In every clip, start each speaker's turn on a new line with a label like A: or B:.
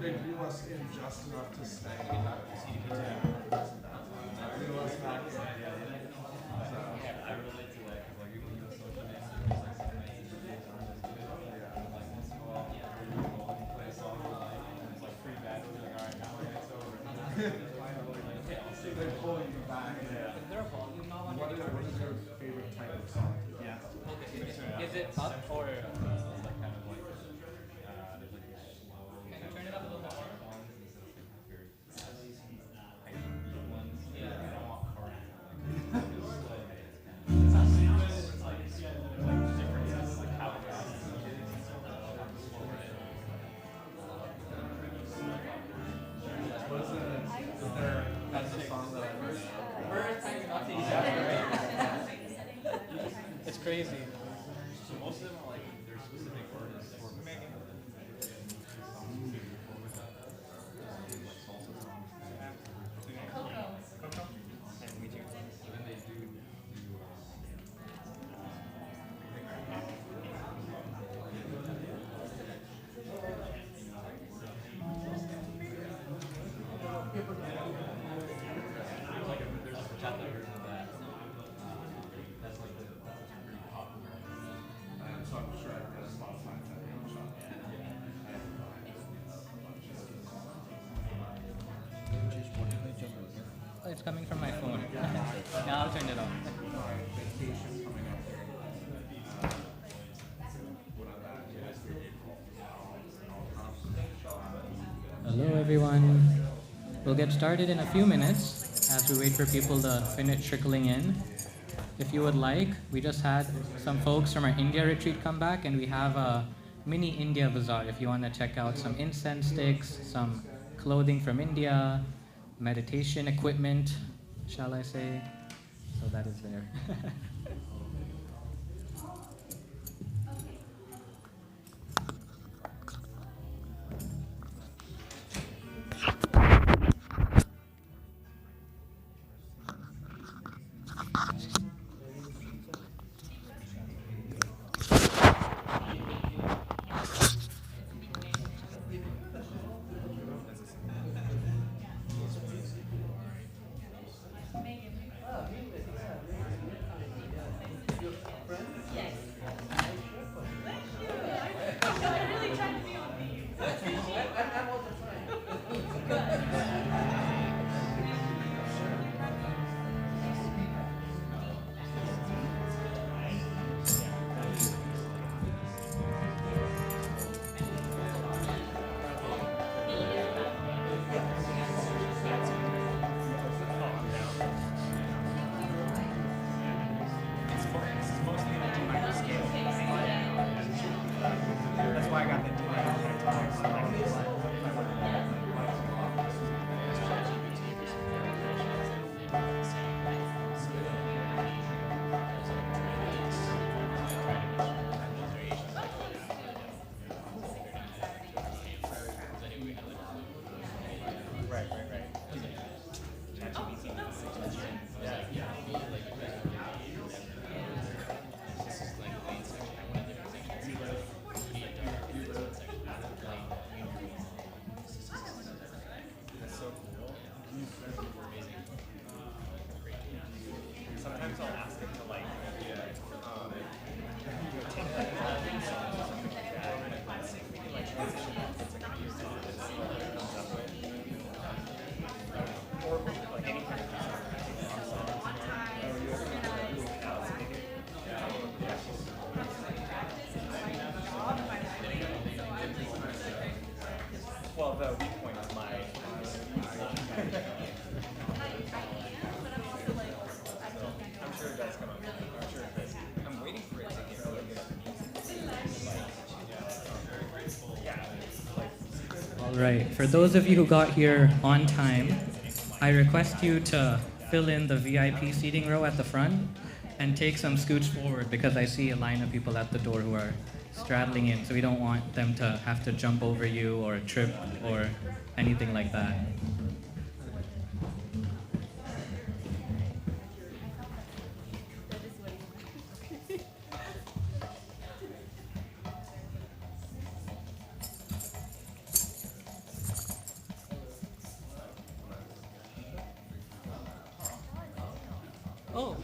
A: They do us in just enough to stay. They're pulling you back. What is your favorite type of song?
B: Yeah. Is it up or like kind of like there's like slow? Can you turn it up a little more?
A: That's the song that I heard.
B: It's crazy. So most of them are like their specific artists for making. Oh, it's coming from my phone. Now I'll turn it off. Hello everyone. We'll get started in a few minutes as we wait for people to finish trickling in. If you would like, we just had some folks from our India retreat come back and we have a mini India bazaar if you want to check out some incense sticks, some clothing from India, meditation equipment, shall I say. So that is there. All right. For those of you who got here on time, I request you to fill in the VIP seating row at the front and take some scoots forward because I see a line of people at the door who are straddling in, so we don't want them to have to jump over you or trip or anything like that. Oh.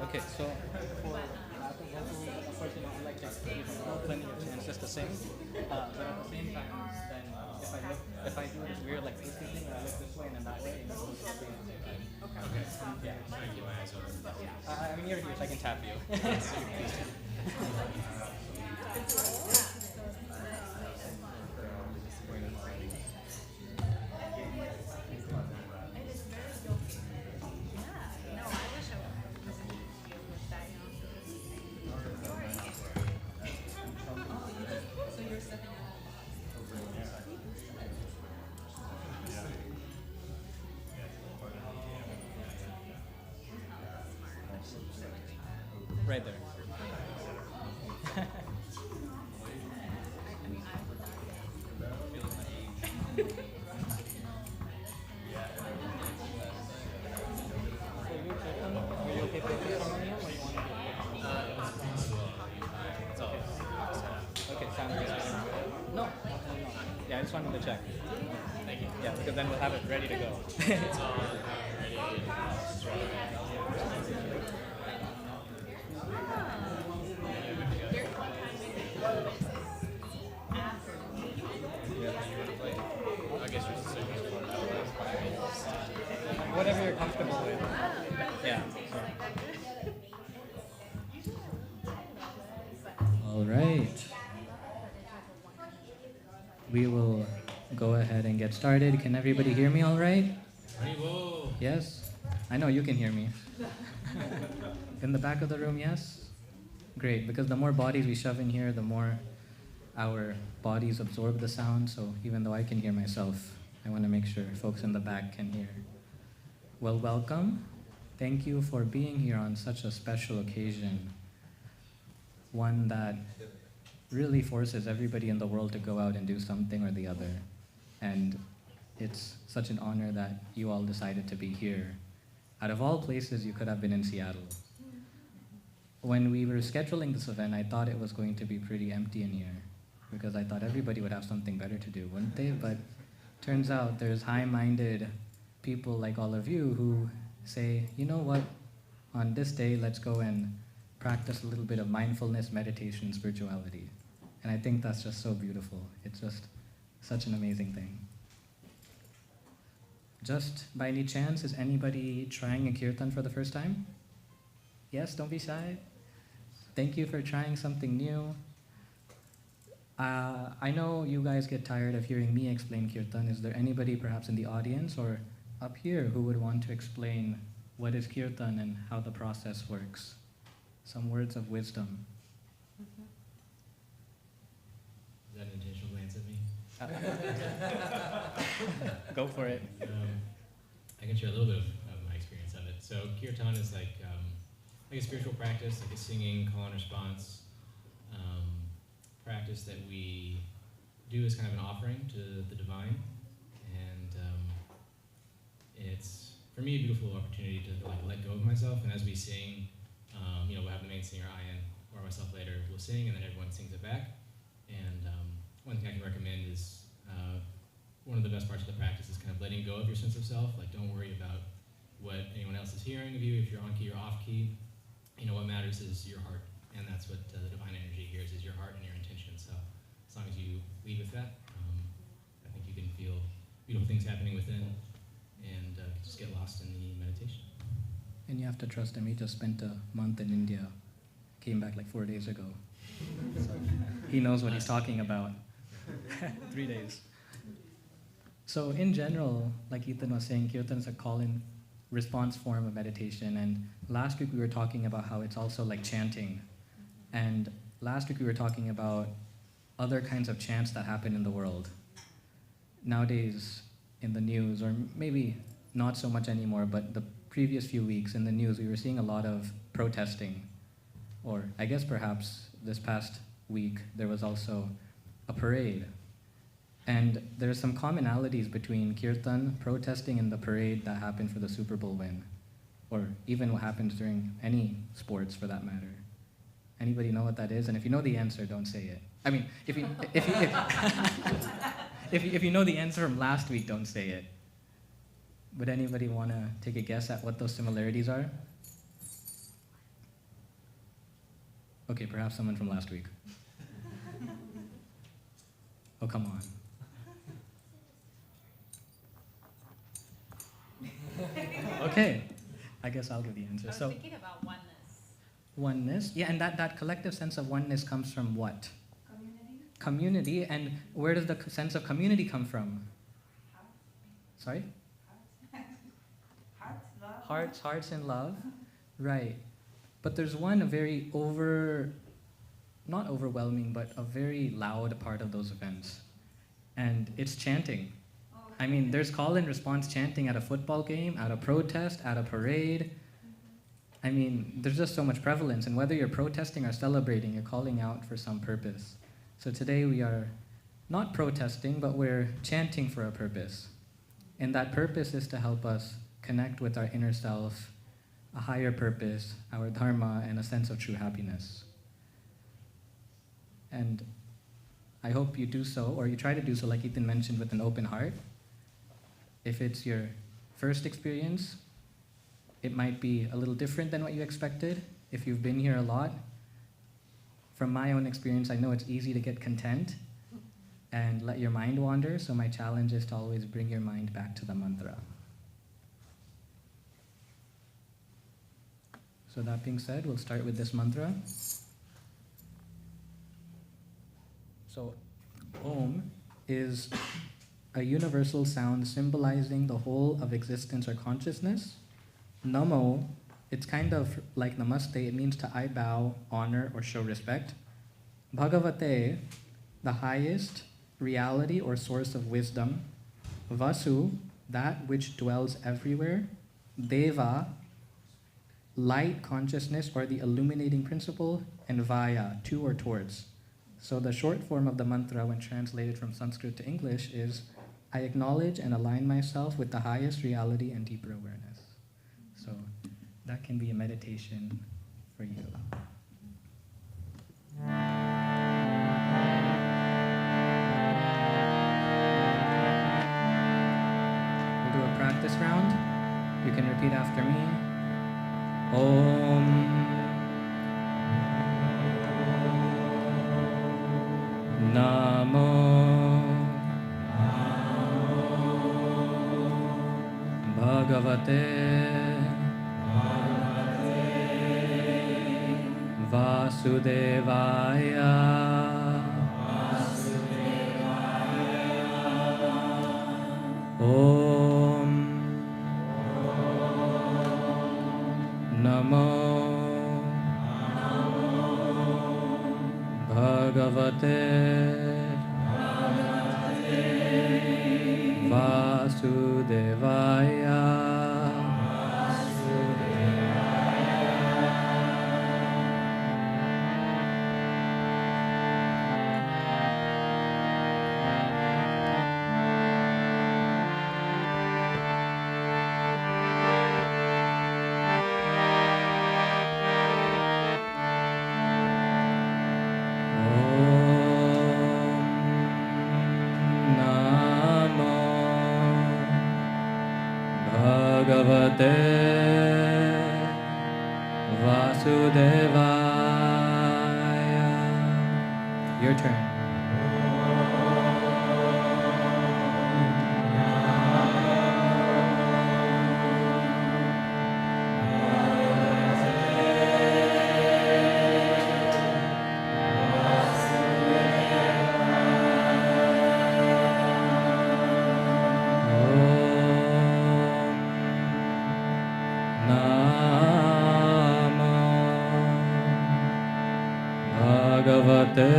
B: Okay, so for backup vocals, of course, I like to give plenty of chances to sing, but at the same time, then if I do this weird like twisty thing, and I look this way and then that way, it's supposed to sing at the same time. Okay. Yeah. Sorry, keep my eyes open. I mean, you're here, so I can tap you. Right there. Okay, sounds good. No. Yeah, I just wanted to check. Thank you. Yeah, because then we'll have it ready to go. It's all ready. Whatever you're comfortable with. Yeah. All right. We will go ahead and get started. Can everybody hear me all right? Yes? I know you can hear me. In the back of the room, yes? Great, because the more bodies we shove in here, the more our bodies absorb the sound, so even though I can hear myself, I want to make sure folks in the back can hear. Well, welcome. Thank you for being here on such a special occasion. One that really forces everybody in the world to go out and do something or the other. And it's such an honor that you all decided to be here. Out of all places, you could have been in Seattle. When we were scheduling this event, I thought it was going to be pretty empty in here because I thought everybody would have something better to do, wouldn't they? But turns out there's high-minded people like all of you who say, you know what, on this day, let's go and practice a little bit of mindfulness, meditation, spirituality. And I think that's just so beautiful. It's just such an amazing thing. Just by any chance, is anybody trying a kirtan for the first time? Yes, don't be shy. Thank you for trying something new. I know you guys get tired of hearing me explain kirtan. Is there anybody perhaps in the audience or up here who would want to explain what is kirtan and how the process works? Some words of wisdom.
C: Is that an intentional glance at me?
B: Go for it.
C: I can share a little bit of my experience of it. So kirtan is like a spiritual practice, like a singing, call and response practice that we do as kind of an offering to the divine. And it's, for me, a beautiful opportunity to like let go of myself. And as we sing, we'll have the main singer, Ian, or myself later, we'll sing, and then everyone sings it back. And one thing I can recommend is one of the best parts of the practice is kind of letting go of your sense of self. Like, don't worry about what anyone else is hearing of you, if you're on key or off key. What matters is your heart, and that's what the divine energy hears, is your heart and your intention. So as long as you lead with that, I think you can feel beautiful things happening within and just get lost in the meditation.
B: And you have to trust him. He just spent a month in India, came back like 4 days ago. So he knows what he's talking about. 3 days. So in general, like Ethan was saying, Kirtan is a call-in response form of meditation. And last week we were talking about how it's also like chanting. And last week we were talking about other kinds of chants that happen in the world. Nowadays, in the news, or maybe not so much anymore, but the previous few weeks in the news, we were seeing a lot of protesting. Or I guess perhaps this past week, there was also a parade. And there are some commonalities between Kirtan, protesting, and the parade that happened for the Super Bowl win, or even what happens during any sports for that matter. Anybody know what that is? And if you know the answer, don't say it. I mean, if you know the answer from last week, don't say it. Would anybody want to take a guess at what those similarities are? Okay, perhaps someone from last week. Oh, come on. Okay, I guess I'll give the answer.
D: I was thinking about oneness.
B: Oneness, yeah, and that collective sense of oneness comes from what?
D: Community.
B: Community, and where does the sense of community come from?
D: Hearts.
B: Sorry?
D: Hearts, love.
B: Hearts and love, right. But there's one very not overwhelming, but a very loud part of those events, and it's chanting. I mean, there's call and response chanting at a football game, at a protest, at a parade. I mean, there's just so much prevalence, and whether you're protesting or celebrating, you're calling out for some purpose. So today we are not protesting, but we're chanting for a purpose. And that purpose is to help us connect with our inner self, a higher purpose, our dharma, and a sense of true happiness. And I hope you do so, or you try to do so, like Ethan mentioned, with an open heart. If it's your first experience, it might be a little different than what you expected. If you've been here a lot, from my own experience, I know it's easy to get content and let your mind wander, so my challenge is to always bring your mind back to the mantra. So that being said, we'll start with this mantra. So, Om is a universal sound symbolizing the whole of existence or consciousness. Namo, it's kind of like namaste, it means to I bow, honor, or show respect. Bhagavate, the highest reality or source of wisdom. Vasu, that which dwells everywhere. Deva, light consciousness or the illuminating principle. And Vaya, to or towards. So the short form of the mantra when translated from Sanskrit to English is, I acknowledge and align myself with the highest reality and deeper awareness. So that can be a meditation for you. We'll do a practice round. You can repeat after me. Om Namo Bhagavate Vasudevaya Om Namo Bhagavate Vasudevaya. Om Vasudevaya. Your turn. Bhagavate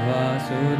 B: Vasudevaya.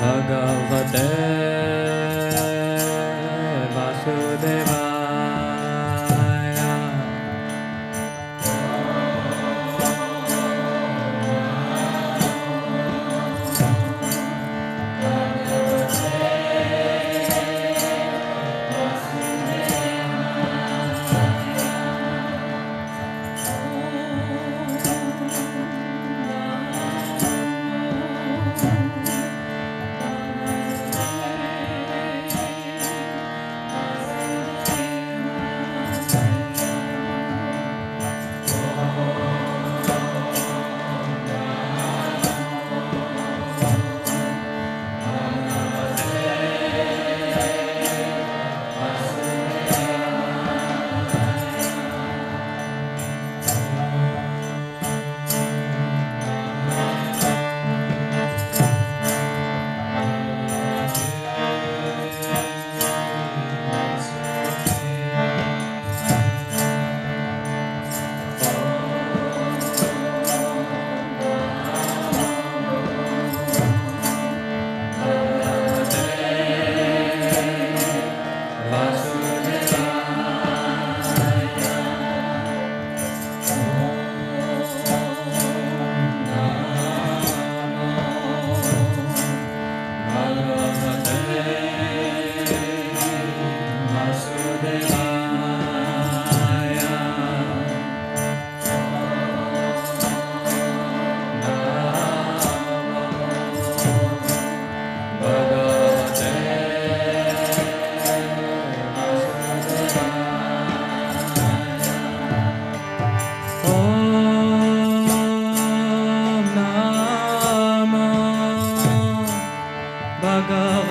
B: Bhagavate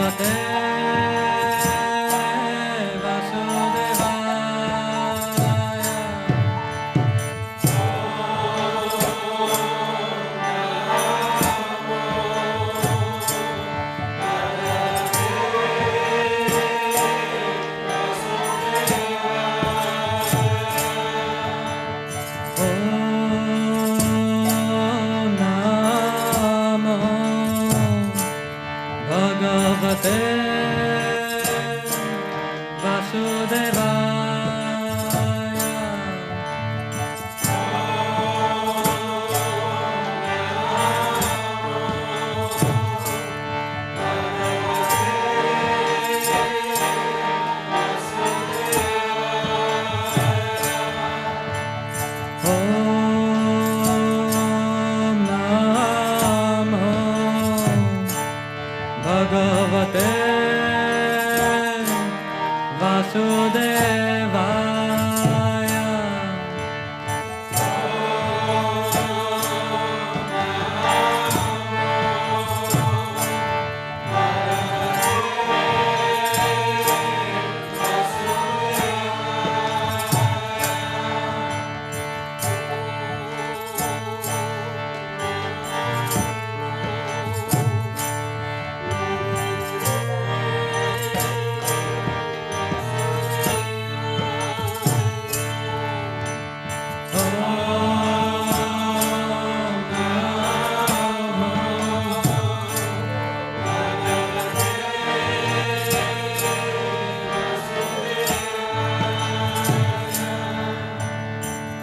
B: Bhagavate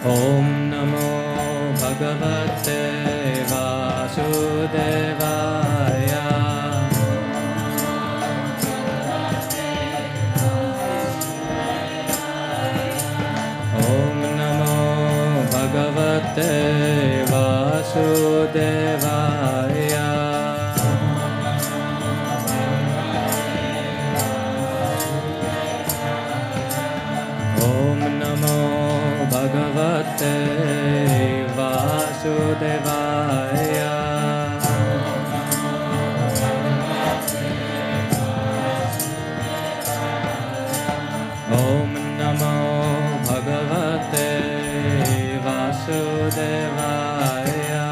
B: Om Namo Bhagavate Vasudevaya. Om Namo Bhagavate Vasudevaya. Om Namo Bhagavate Vasudevaya. Om Namo Bhagavate Vasudevaya.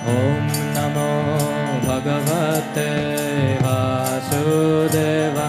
B: Om Namo Bhagavate Vasudevaya.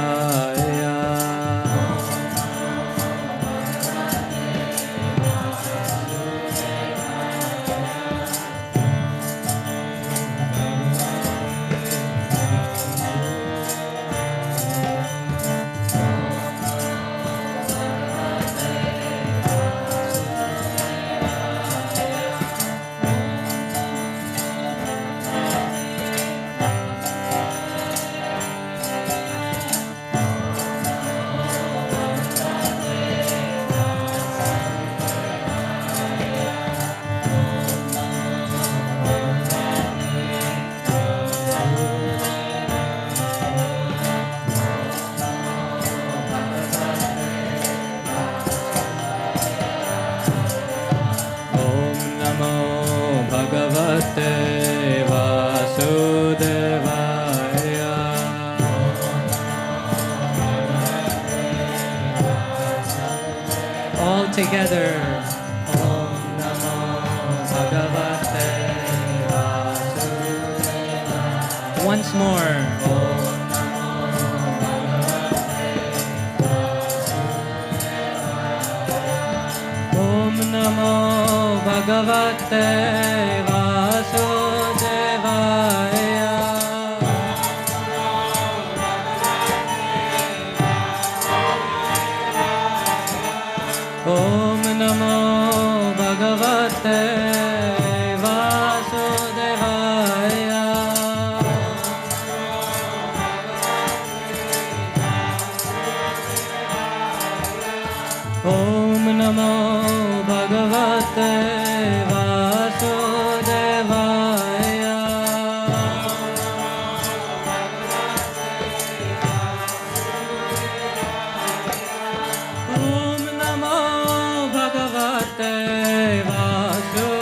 B: Bhagavate Vasudevaya. All together. Om Namo Bhagavate Vasudevaya. Once more. Om Namo Bhagavate Vasudevaya. Om Namo Bhagavate Vasudevaya. Om Namo Bhagavate Vasudevaya. Om Namo Bhagavate Vasudevaya.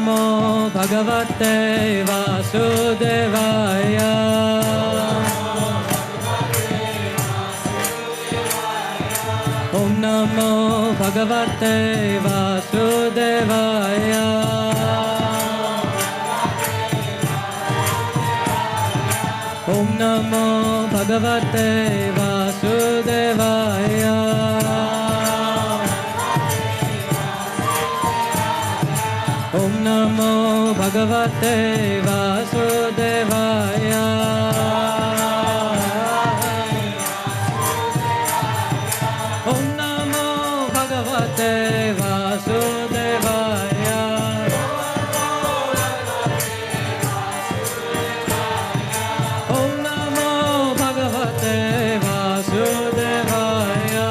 B: Namo Bhagavate Vasudevaya. Om Namo Bhagavate Vasudevaya. Om Namo Bhagavate Vasudevaya. Om Namo Bhagavate Vasudevaya. Om Namo Bhagavate Vasudevaya. Om Namo Bhagavate Vasudevaya.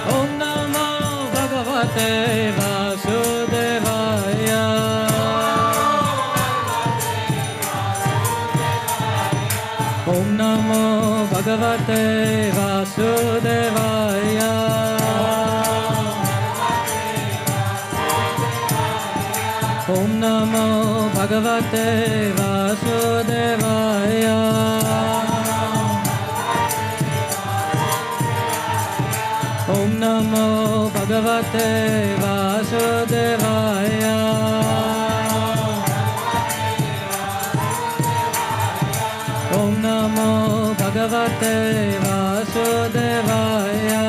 B: Om Namo Bhagavate Vasudevaya. Om Namo Bhagavate Vasudevaya. Om Namo Bhagavate Vasudevaya. Om Namo Bhagavate Vasudevaya. Om Namo Bhagavate Vasudevaya.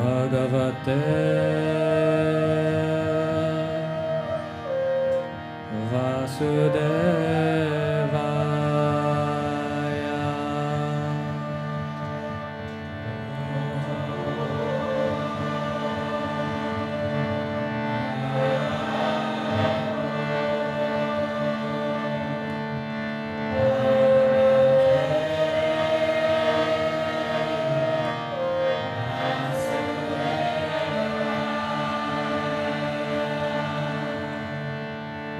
B: Bhagavate Vasudevaya.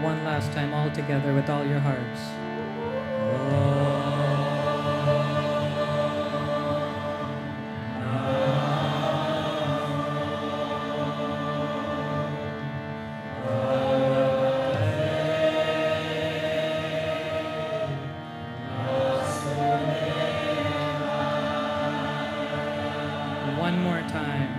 B: One last time, all together with all your hearts. One more time.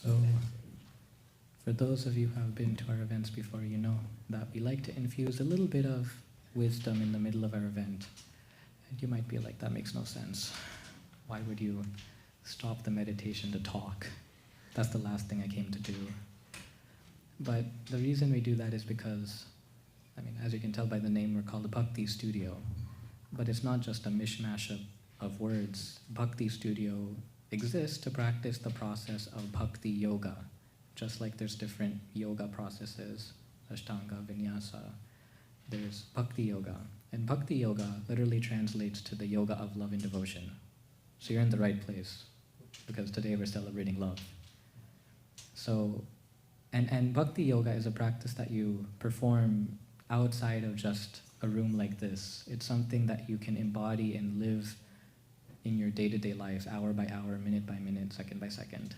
B: So, for those of you who have been to our events before, you know that we like to infuse a little bit of wisdom in the middle of our event. And you might be like, that makes no sense. Why would you stop the meditation to talk? That's the last thing I came to do. But the reason we do that is because, as you can tell by the name, we're called the Bhakti Studio. But it's not just a mishmash of words. Bhakti Studio exists to practice the process of bhakti yoga, just like there's different yoga processes, Ashtanga, Vinyasa. There's bhakti yoga. And bhakti yoga literally translates to the yoga of love and devotion. So you're in the right place, because today we're celebrating love. So, and bhakti yoga is a practice that you perform outside of just a room like this. It's something that you can embody and live in your day-to-day life, hour by hour, minute by minute, second by second.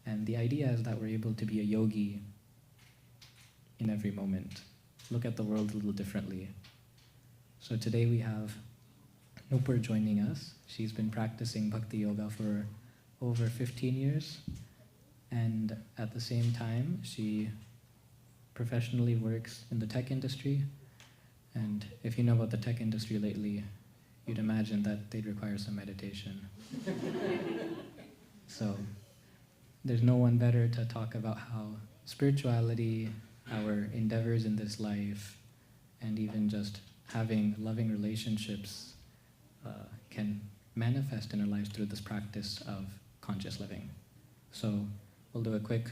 B: And the idea is that we're able to be a yogi in every moment. Look at the world a little differently. So today we have Nupur joining us. She's been practicing Bhakti Yoga for over 15 years. And at the same time, she professionally works in the tech industry. And if you know about the tech industry lately, you'd imagine that they'd require some meditation. So there's no one better to talk about how spirituality, our endeavors in this life, and even just having loving relationships can manifest in our lives through this practice of conscious living. So we'll do a quick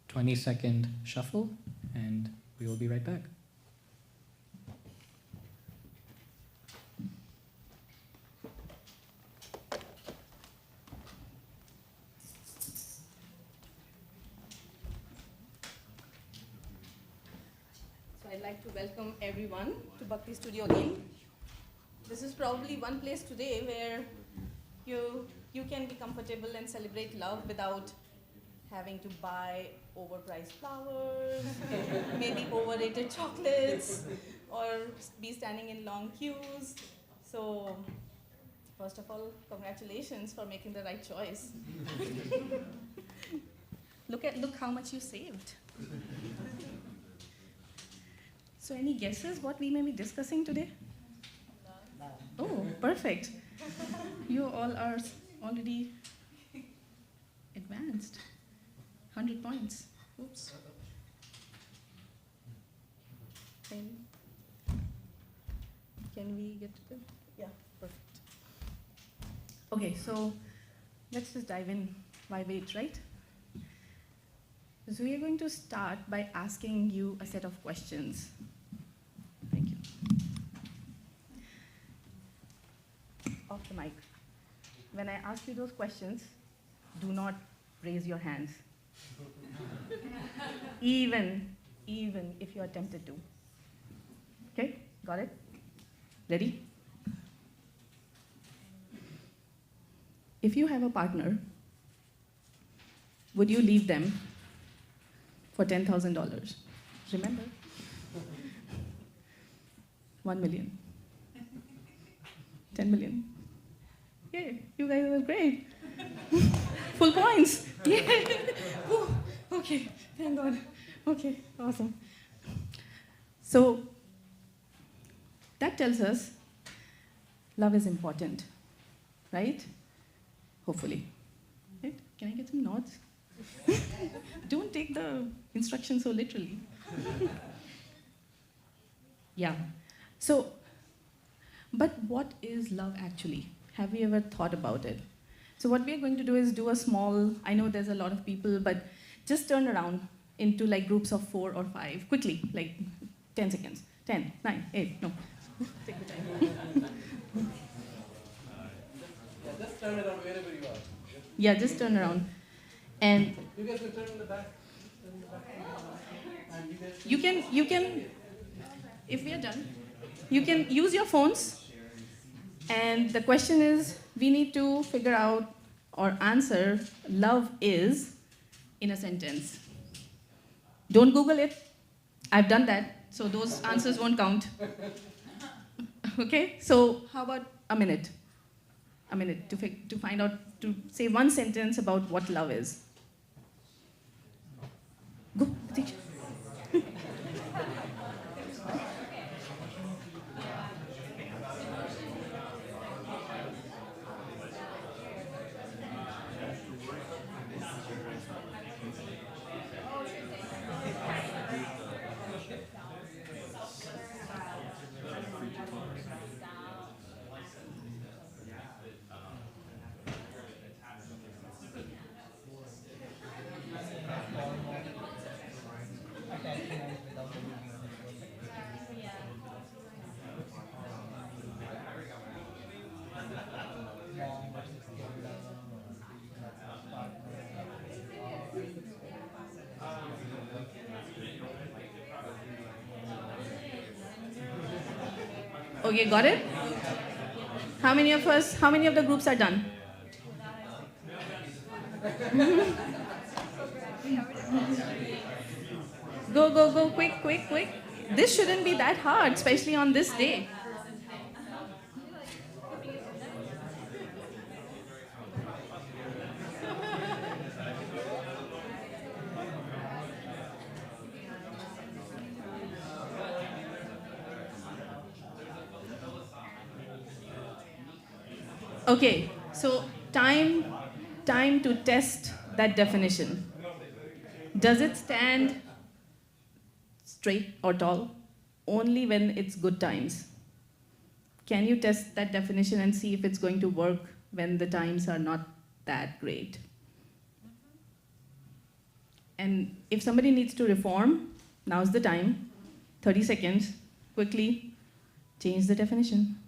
B: 20-second shuffle, and we will be right back.
E: So I'd like to welcome everyone to Bhakti Studio again. This is probably one place today where you can be comfortable and celebrate love without having to buy overpriced flowers, maybe overrated chocolates, or be standing in long queues. So, first of all, congratulations for making the right choice. Look how much you saved. So, any guesses what we may be discussing today? Oh, perfect. You all are already advanced. 100 points. Oops. Can we get to the... Yeah, perfect. Okay, so let's just dive in. Why wait, right? So we are going to start by asking you a set of questions. Thank you. Off the mic. When I ask you those questions, do not raise your hands. Even if you are tempted to. Okay, got it? Ready? If you have a partner, would you leave them for $10,000? Remember? 1 million. 10 million. Yay, you guys are great. Full points. Yay. Ooh, okay, thank God. Okay, awesome. So that tells us love is important, right? Hopefully. Right? Can I get some nods? Don't take the instructions so literally. Yeah. So, but what is love actually? Have we ever thought about it? So what we are going to do is do a small, I know there's a lot of people, but just turn around into like groups of 4 or 5, quickly, like 10 seconds. 10, 9, 8, no. Take the time.
A: Yeah, just turn around wherever you are.
E: Yeah, just turn around. And
A: You guys can turn in the back. Turn in the back. And
E: you can, if we are done, you can use your phones. And the question is, we need to figure out or answer love is in a sentence. Don't Google it. I've done that, so those answers won't count. Okay, so how about a minute? A minute to find out, to say one sentence about what love is. Go, teacher. Okay, got it? How many of the groups are done? Go, quick. This shouldn't be that hard, especially on this day. Okay, so time to test that definition. Does it stand straight or tall? Only when it's good times. Can you test that definition and see if it's going to work when the times are not that great? And if somebody needs to reform, now's the time. 30 seconds, quickly change the definition.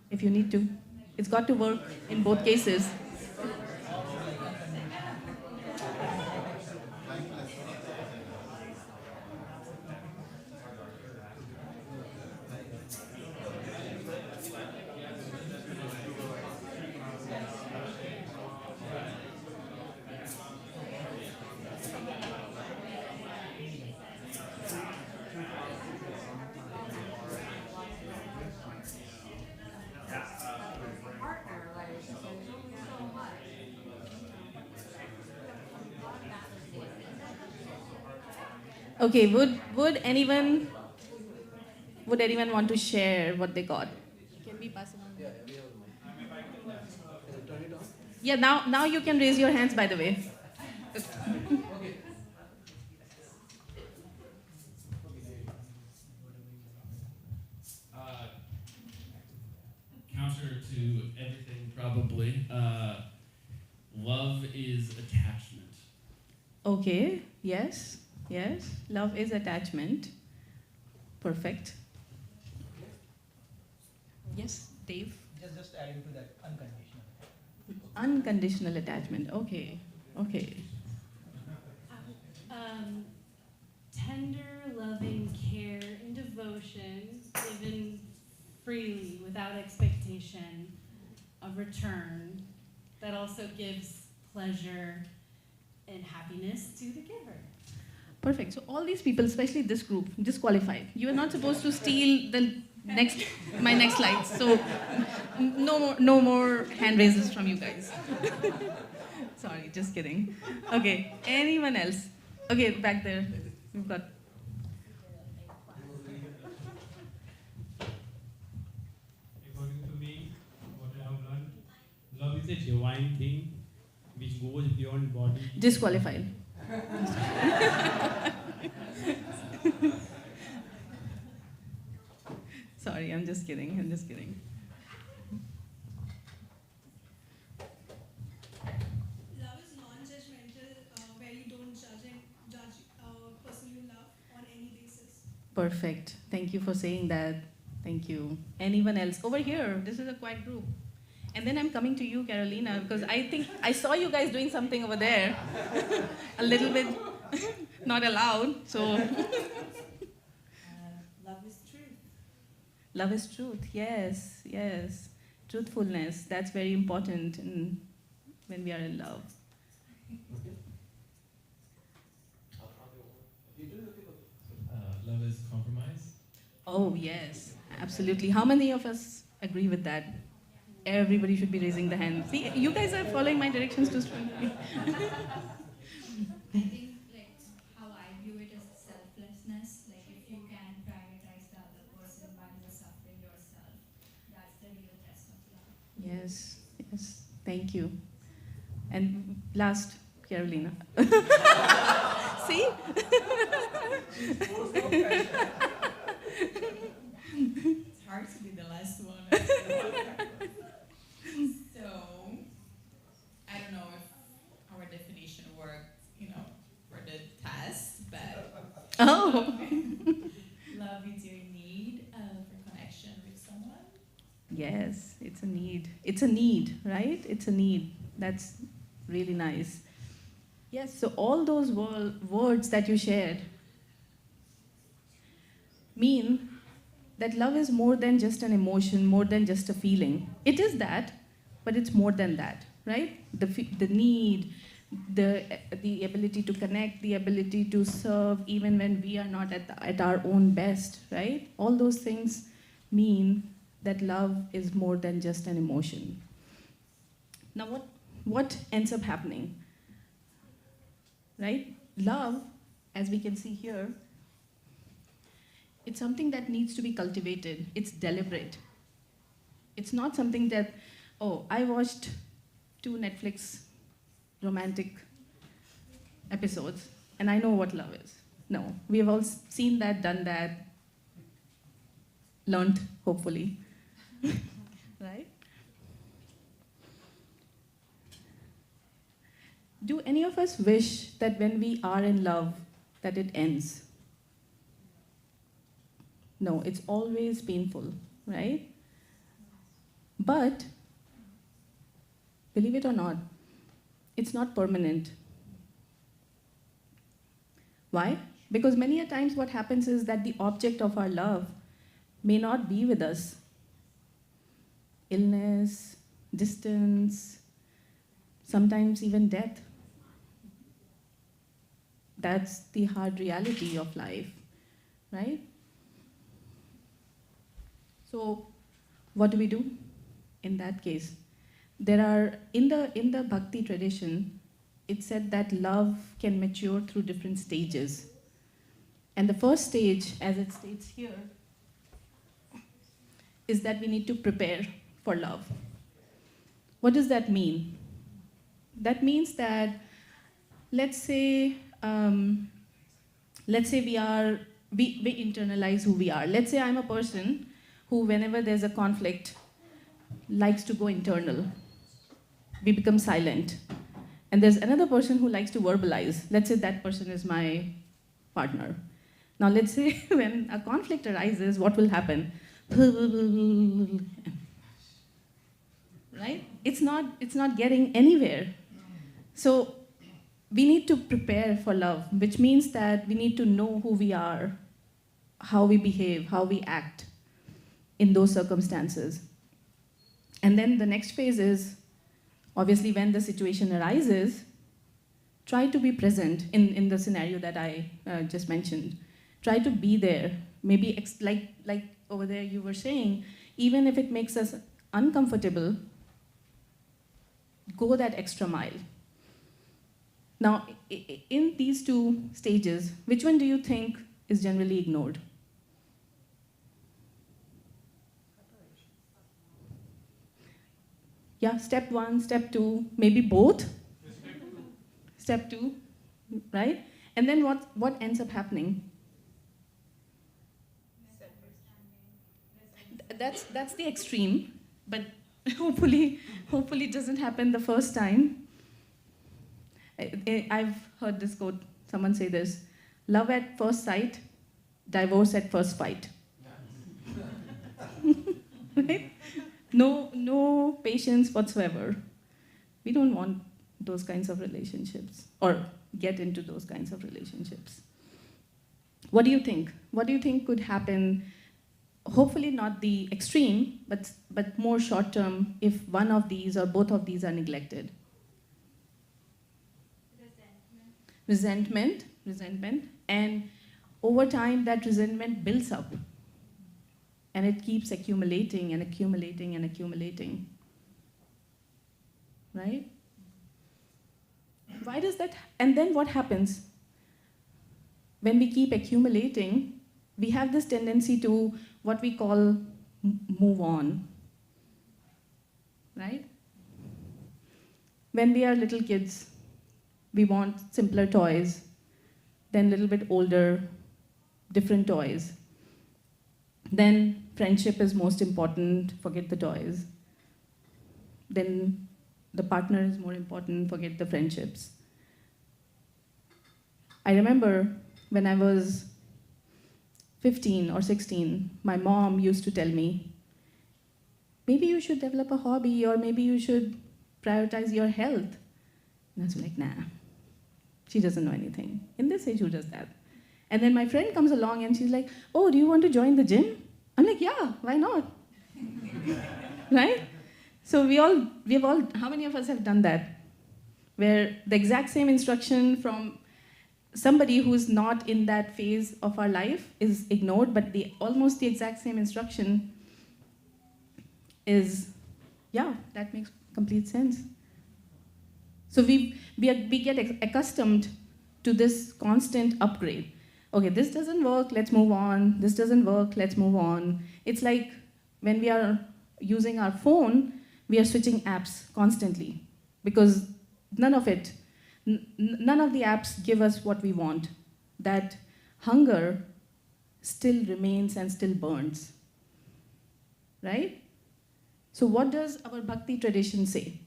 E: If you need to. It's got to work in both cases. Okay, would anyone want to share what they got? Can we pass it on? Yeah, now you can raise your hands, by the way.
F: Counter to everything, probably. Love is attachment.
E: Okay, yes. Love is attachment. Perfect. Yes, Dave?
A: Just adding to that, unconditional.
E: Unconditional attachment. Okay.
G: Tender, loving care and devotion given freely without expectation of return that also gives pleasure and happiness to the giver.
E: Perfect. So all these people, especially this group, disqualified. You are not supposed to steal my next slides. So no more hand raises from you guys. Sorry, just kidding. Okay, anyone else? Okay, back there. We've got.
H: According to me, what I have learned, love is a divine thing which goes beyond body.
E: Disqualified. Sorry, I'm just kidding.
I: Love is non-judgmental, where you don't judge person you love on any basis.
E: Perfect. Thank you for saying that. Thank you. Anyone else? Over here. This is a quiet group. And then I'm coming to you, Carolina, because I think I saw you guys doing something over there. A little bit not allowed, so.
D: Love is truth.
E: Love is truth, yes. Truthfulness, that's very important when we are in love.
F: Love is compromise.
E: Oh, yes, absolutely. How many of us agree with that? Everybody should be raising the hand. See, you guys are following my directions too strongly.
J: I think like how I view it is selflessness. Like if you can prioritize the other person while you're suffering yourself, that's the real test of love.
E: Yes. Thank you. And last, Carolina. See?
D: It's hard to be the last one. So, I don't know if our definition worked, for the test, but
E: Oh.
D: love is your need for connection with someone.
E: Yes, it's a need. It's a need, right? It's a need. That's really nice. Yes, so all those words that you shared mean that love is more than just an emotion, more than just a feeling. It is that, but it's more than that, right? The need, the ability to connect, the ability to serve even when we are not at our own best, right? All those things mean that love is more than just an emotion. Now what ends up happening? Right? Love, as we can see here, it's something that needs to be cultivated. It's deliberate. It's not something that oh, I watched 2 Netflix romantic episodes, and I know what love is. No, we have all seen that, done that, learned, hopefully. Right? Do any of us wish that when we are in love, that it ends? No, it's always painful, right? But, believe it or not, it's not permanent. Why? Because many a times what happens is that the object of our love may not be with us. Illness, distance, sometimes even death. That's the hard reality of life, right? So, what do we do in that case? There are, in the Bhakti tradition, it's said that love can mature through different stages. And the first stage, as it states here, is that we need to prepare for love. What does that mean? That means that, let's say we internalize who we are. Let's say I'm a person who, whenever there's a conflict, likes to go internal. We become silent. And there's another person who likes to verbalize. Let's say that person is my partner. Now let's say when a conflict arises, what will happen? Right? It's not getting anywhere. So we need to prepare for love, which means that we need to know who we are, how we behave, how we act in those circumstances. And then the next phase is, obviously when the situation arises, try to be present in the scenario that I just mentioned. Try to be there. Maybe like over there you were saying, even if it makes us uncomfortable, go that extra mile. Now, in these 2 stages, which one do you think is generally ignored? Yeah, step 1, step 2, maybe both. Step 2, right? And then what ends up happening? That's the extreme, but hopefully it doesn't happen the first time. I've heard this quote, someone say this: love at first sight, divorce at first fight. Right? No patience whatsoever. We don't want those kinds of relationships, or get into those kinds of relationships. What do you think? What do you think could happen? Hopefully not the extreme, but more short term, if one of these or both of these are neglected. Resentment, and over time that resentment builds up. And it keeps accumulating and accumulating and accumulating. Right? Why does that? And then what happens? When we keep accumulating, we have this tendency to what we call move on. Right? When we are little kids, we want simpler toys. Then a little bit older, different toys. Then friendship is most important, forget the toys. Then the partner is more important, forget the friendships. I remember when I was 15 or 16, my mom used to tell me, maybe you should develop a hobby, or maybe you should prioritize your health. And I was like, nah, she doesn't know anything. In this age, who does that? And then my friend comes along and she's like, oh, do you want to join the gym? I'm like, yeah, why not? Right? So we have all, how many of us have done that? Where the exact same instruction from somebody who's not in that phase of our life is ignored, but almost the exact same instruction is, yeah, that makes complete sense. So we get accustomed to this constant upgrade. Okay, this doesn't work, let's move on. This doesn't work, let's move on. It's like when we are using our phone, we are switching apps constantly because none of the apps give us what we want. That hunger still remains and still burns, right? So what does our bhakti tradition say?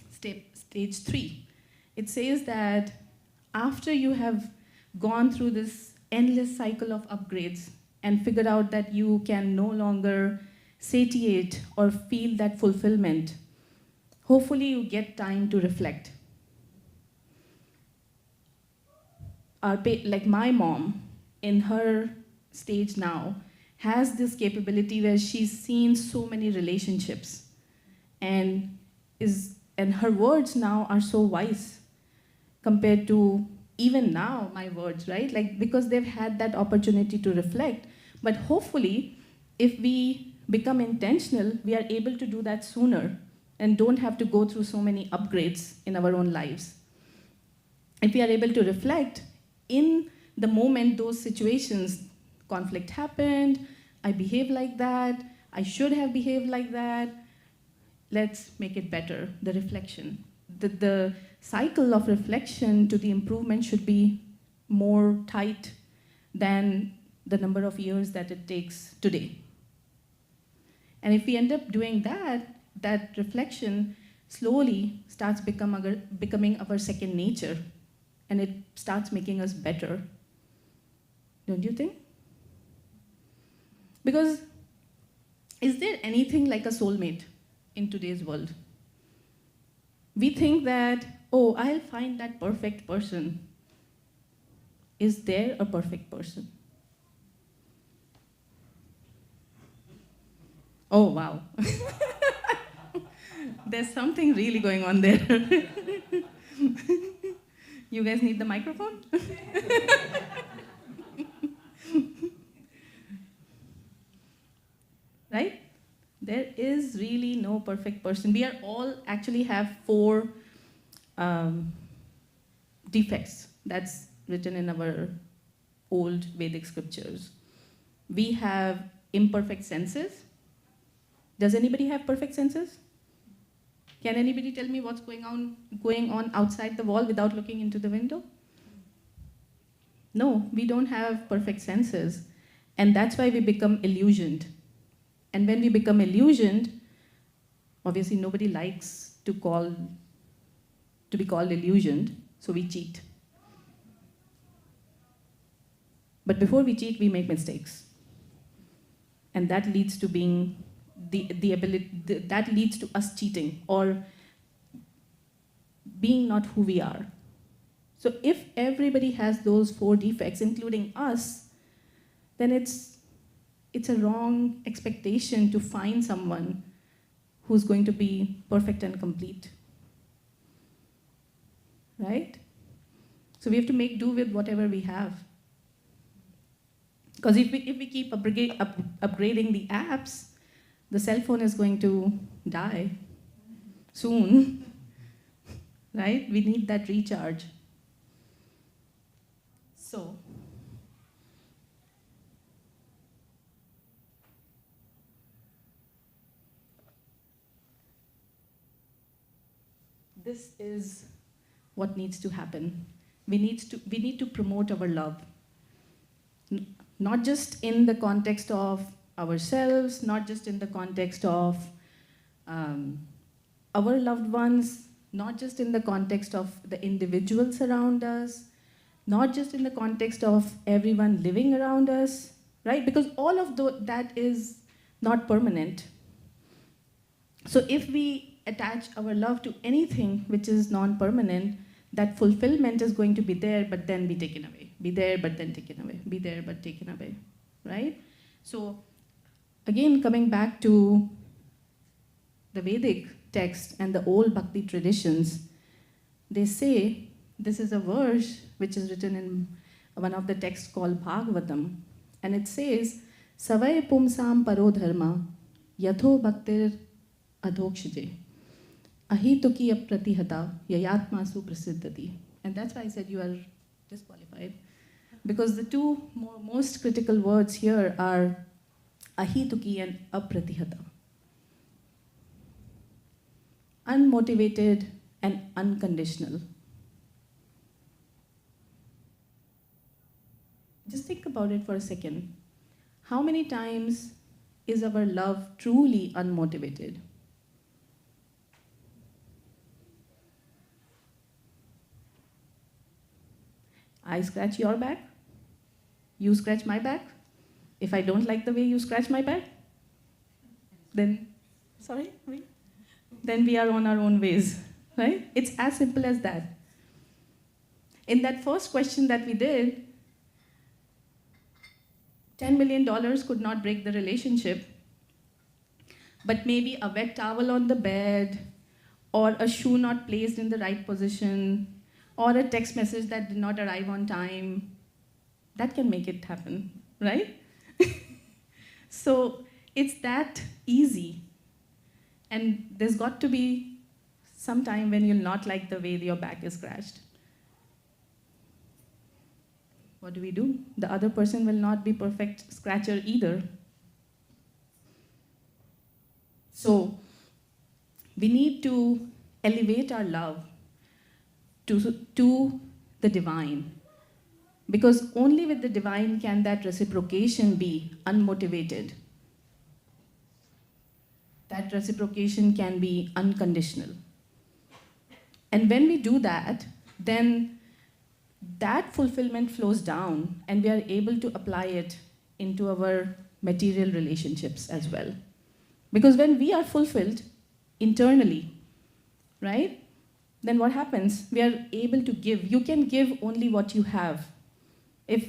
E: Stage 3. It says that after you have gone through this endless cycle of upgrades and figured out that you can no longer satiate or feel that fulfillment, hopefully you get time to reflect. Like my mom, in her stage now, has this capability where she's seen so many relationships and her words now are so wise compared to even now my words, right? Like, because they've had that opportunity to reflect. But hopefully, if we become intentional, we are able to do that sooner and don't have to go through so many upgrades in our own lives. If we are able to reflect, in the moment those situations, conflict happened, I behaved like that, I should have behaved like that, let's make it better, the reflection. The cycle of reflection to the improvement should be more tight than the number of years that it takes today. And if we end up doing that, that reflection slowly starts becoming our second nature, and it starts making us better. Don't you think? Because is there anything like a soulmate in today's world? We think that, oh, I'll find that perfect person. Is there a perfect person? Oh, wow. There's something really going on there. You guys need the microphone? Right? There is really no perfect person. We are all actually have 4 defects that's written in our old Vedic scriptures. We have imperfect senses. Does anybody have perfect senses? Can anybody tell me what's going on outside the wall without looking into the window? No, we don't have perfect senses. And that's why we become illusioned. And when we become illusioned, obviously nobody likes to be called illusioned, so we cheat. But before we cheat, we make mistakes. And that leads to being that leads to us cheating or being not who we are. So if everybody has those 4 defects, including us, then it's a wrong expectation to find someone who's going to be perfect and complete. Right? So we have to make do with whatever we have. Because if we keep upgrading the apps, the cell phone is going to die soon, right? We need that recharge. So, this is what needs to happen. We need to promote our love, not just in the context of ourselves, not just in the context of our loved ones, not just in the context of the individuals around us, not just in the context of everyone living around us, right? Because all of that is not permanent. So if we attach our love to anything which is non-permanent, that fulfillment is going to be there, but then be taken away. Be there, but then taken away. Be there, but taken away, right? So again, coming back to the Vedic text and the old Bhakti traditions, they say, this is a verse which is written in one of the texts called Bhagavatam, and it says, Savai pumsam paro dharma, yatho bhaktir adhokshije, ahituki apratihata, yayatmasu prasiddhati. And that's why I said you are disqualified. Because the 2 most critical words here are ahituki and apratihata. unmotivated, and unconditional. Just think about it for a second. How many times is our love truly unmotivated? I scratch your back, you scratch my back. If I don't like the way you scratch my back, then, sorry, wait. Then we are on our own ways, right? It's as simple as that. In that first question that we did, $10 million could not break the relationship, but maybe a wet towel on the bed, or a shoe not placed in the right position, or a text message that did not arrive on time, that can make it happen, right? So it's that easy. And there's got to be some time when you'll not like the way your back is scratched. What do? The other person will not be perfect scratcher either. So we need to elevate our love to the divine. Because only with the divine can that reciprocation be unmotivated. That reciprocation can be unconditional. And when we do that, then that fulfillment flows down and we are able to apply it into our material relationships as well. Because when we are fulfilled internally, right, then what happens? We are able to give. You can give only what you have. If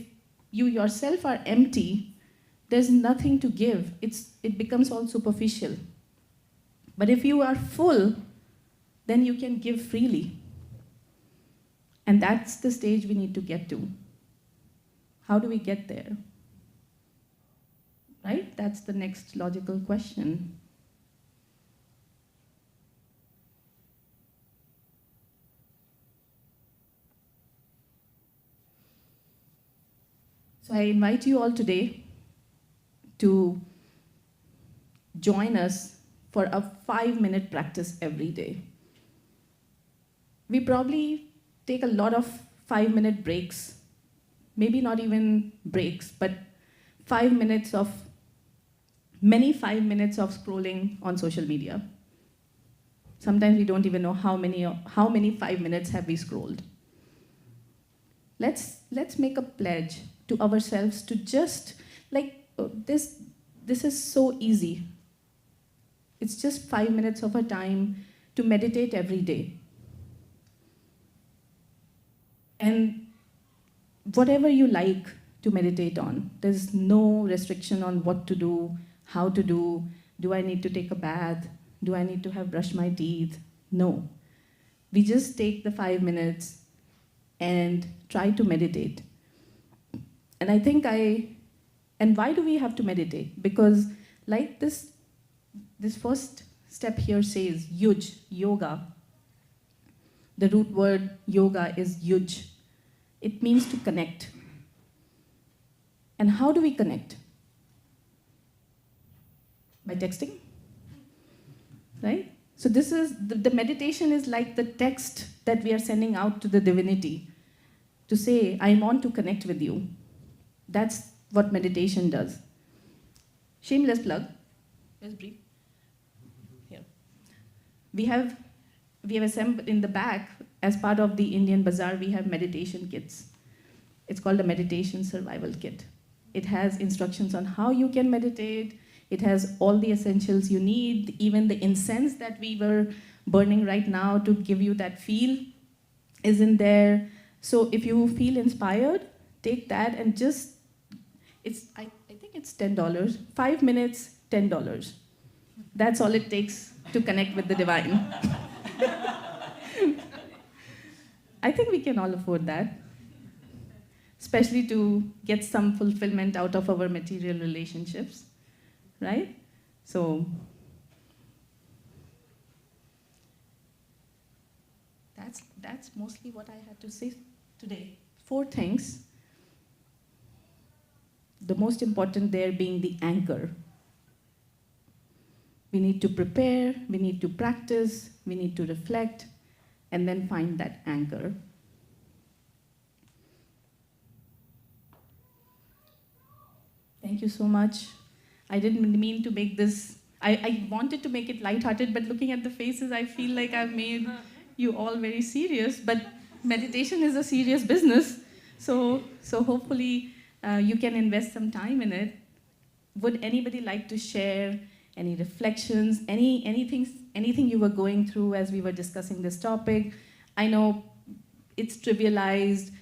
E: you yourself are empty, there's nothing to give. It becomes all superficial. But if you are full, then you can give freely. And that's the stage we need to get to. How do we get there? Right? That's the next logical question. So I invite you all today to join us for a 5-minute practice every day. We probably take a lot of 5-minute breaks, maybe not even breaks, but 5 minutes of, many 5 minutes of scrolling on social media. Sometimes we don't even know how many 5 minutes have we scrolled. Let's make a pledge to ourselves to just, this is so easy. It's just 5 minutes of our time to meditate every day. And whatever you like to meditate on, there's no restriction on what to do, how to do I need to take a bath, do I need to have brushed my teeth? No. We just take the 5 minutes and try to meditate. And I think and why do we have to meditate? Because like this first step here says, yuj, yoga. The root word yoga is yuj. It means to connect. And how do we connect? By texting, right? So this is, the meditation is like the text that we are sending out to the divinity to say, I want to connect with you. That's what meditation does. Shameless plug. Let's breathe. Here. We have assembled in the back, as part of the Indian Bazaar, we have meditation kits. It's called a meditation survival kit. It has instructions on how you can meditate. It has all the essentials you need, even the incense that we were burning right now to give you that feel is in there. So if you feel inspired, take that and just, I think it's $10. 5 minutes, $10. That's all it takes to connect with the divine. I think we can all afford that, especially to get some fulfillment out of our material relationships, right? So that's mostly what I had to say today. 4 things. The most important there being the anchor. We need to prepare, we need to practice, we need to reflect, and then find that anchor. Thank you so much. I didn't mean to make this, I wanted to make it lighthearted, but looking at the faces, I feel like I've made you all very serious, but meditation is a serious business. So hopefully you can invest some time in it. Would anybody like to share any reflections, anything you were going through as we were discussing this topic? I know it's trivialized.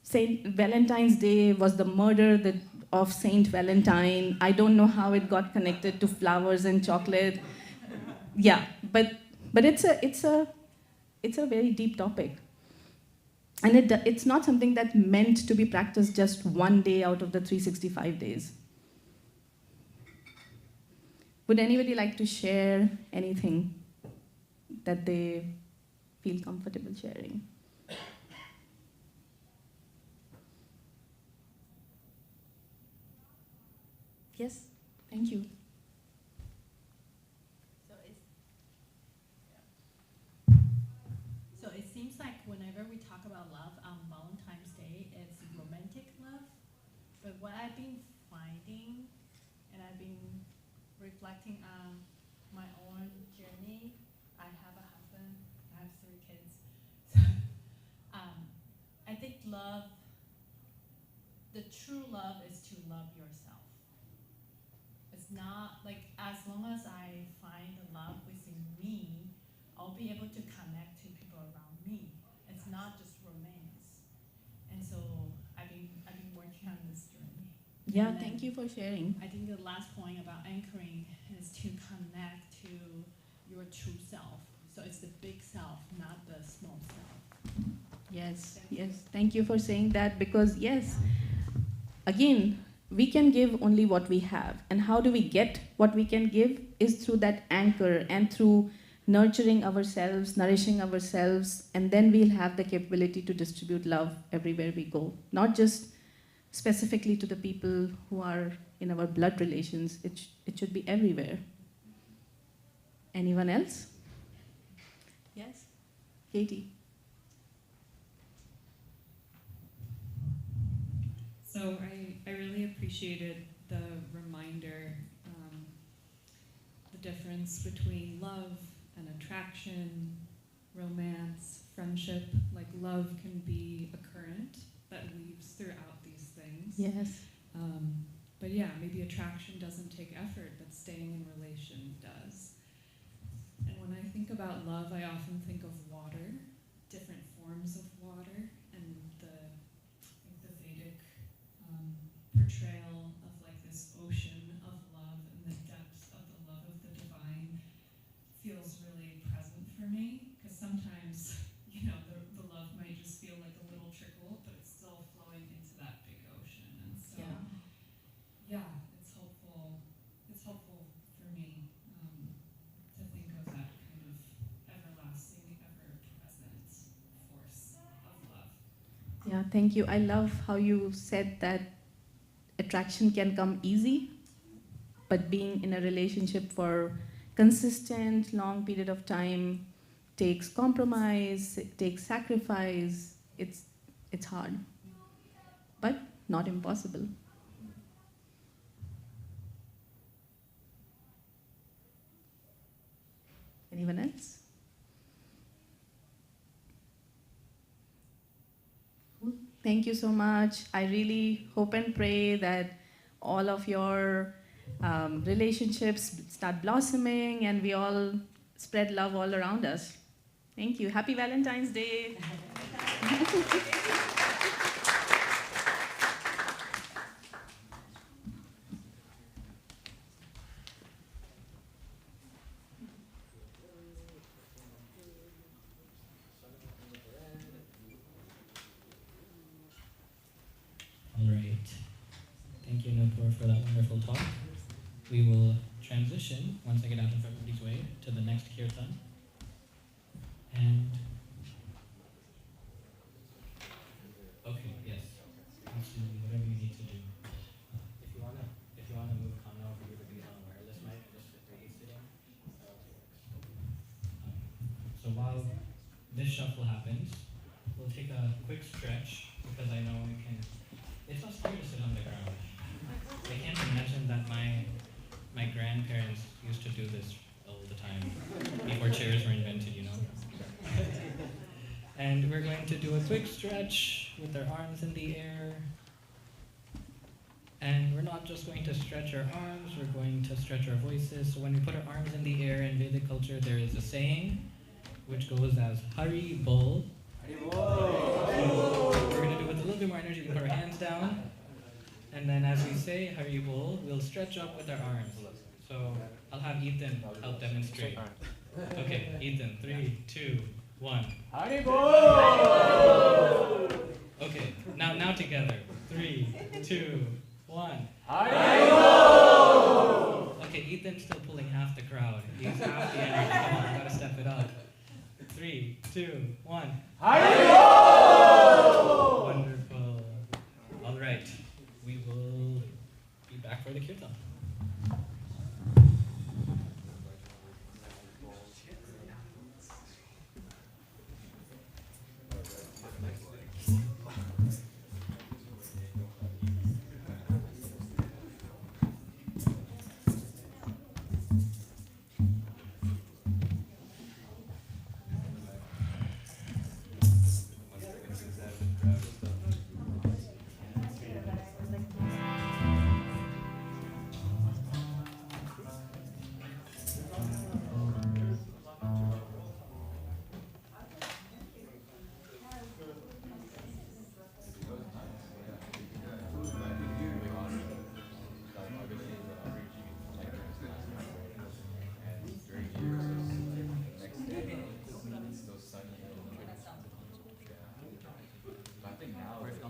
E: Saint Valentine's Day was the murder of Saint Valentine. I don't know how it got connected to flowers and chocolate. Yeah, but it's a very deep topic. And it's not something that's meant to be practiced just one day out of the 365 days. Would anybody like to share anything that they feel comfortable sharing? Yes, thank you.
K: So it seems like whenever we talk about love on Valentine's Day, it's romantic love. But what I've been finding, and I've been reflecting on my own journey, I have a husband, I have 3 kids. So, I think love, the true love is to love yourself. It's not like, as long as I find the love within me, I'll be able to connect to people around me. It's not just romance. And so I've been working on this journey.
E: Yeah, thank you for sharing.
K: I think the last point about anchoring is to connect to your true self. So it's the big self, not the small self.
E: Yes, yes. Thank you for saying that, because yes, again, we can give only what we have. And how do we get what we can give is through that anchor and through nurturing ourselves, nourishing ourselves, and then we'll have the capability to distribute love everywhere we go. Not just specifically to the people who are in our blood relations. It should be everywhere. Anyone else? Yes? Katie?
L: So I really appreciated the reminder, the difference between love and attraction, romance, friendship. Like love can be a current that weaves throughout these things.
E: Yes.
L: But yeah, maybe attraction doesn't take effort, but staying in relation does. And when I think about love, I often think of water, different forms of water, and the Vedic portrayal of like this ocean of love and the depth of the love of the divine feels really present for me, because sometimes, the love might just feel like a little trickle, but it's still flowing into that big ocean. And so, yeah, it's helpful for me to think of that kind of everlasting, ever-present force of love.
E: Yeah, thank you. I love how you said that attraction can come easy, but being in a relationship for consistent, long period of time takes compromise, it takes sacrifice. It's hard, but not impossible. Anyone else? Thank you so much. I really hope and pray that all of your relationships start blossoming and we all spread love all around us. Thank you. Happy Valentine's Day.
C: All right. Thank you, Nupur, for that wonderful talk. We will transition, once I get out of everybody's way, to the next Kirtan. And, okay, yes. Whatever you need to do. If you wanna move Kana over here to be on wireless mic. shuffle happens, we'll take a quick stretch because I know it's not scary to sit on the ground. I can't imagine that my grandparents used to do this all the time before chairs were invented, you know. And we're going to do a quick stretch with our arms in the air. And we're not just going to stretch our arms, we're going to stretch our voices. So when we put our arms in the air in Vedic culture, there is a saying which goes as Hari Bol. Hari Bol. We're going to do it with a little bit more energy. We put our hands down. And then as we say Hari Bol, we'll stretch up with our arms. So I'll have Ethan help demonstrate. Okay, Ethan, 3, 2, 1.
A: Hari Bol!
C: Okay, now together. 3, 2, 1.
A: Hari Bol!
C: Okay, Ethan's still pulling half the crowd. He's half the energy. Come on, we gotta step it up. 3, 2, 1.
A: Hari Bol!
C: Wonderful. All right, we will be back for the kirtan.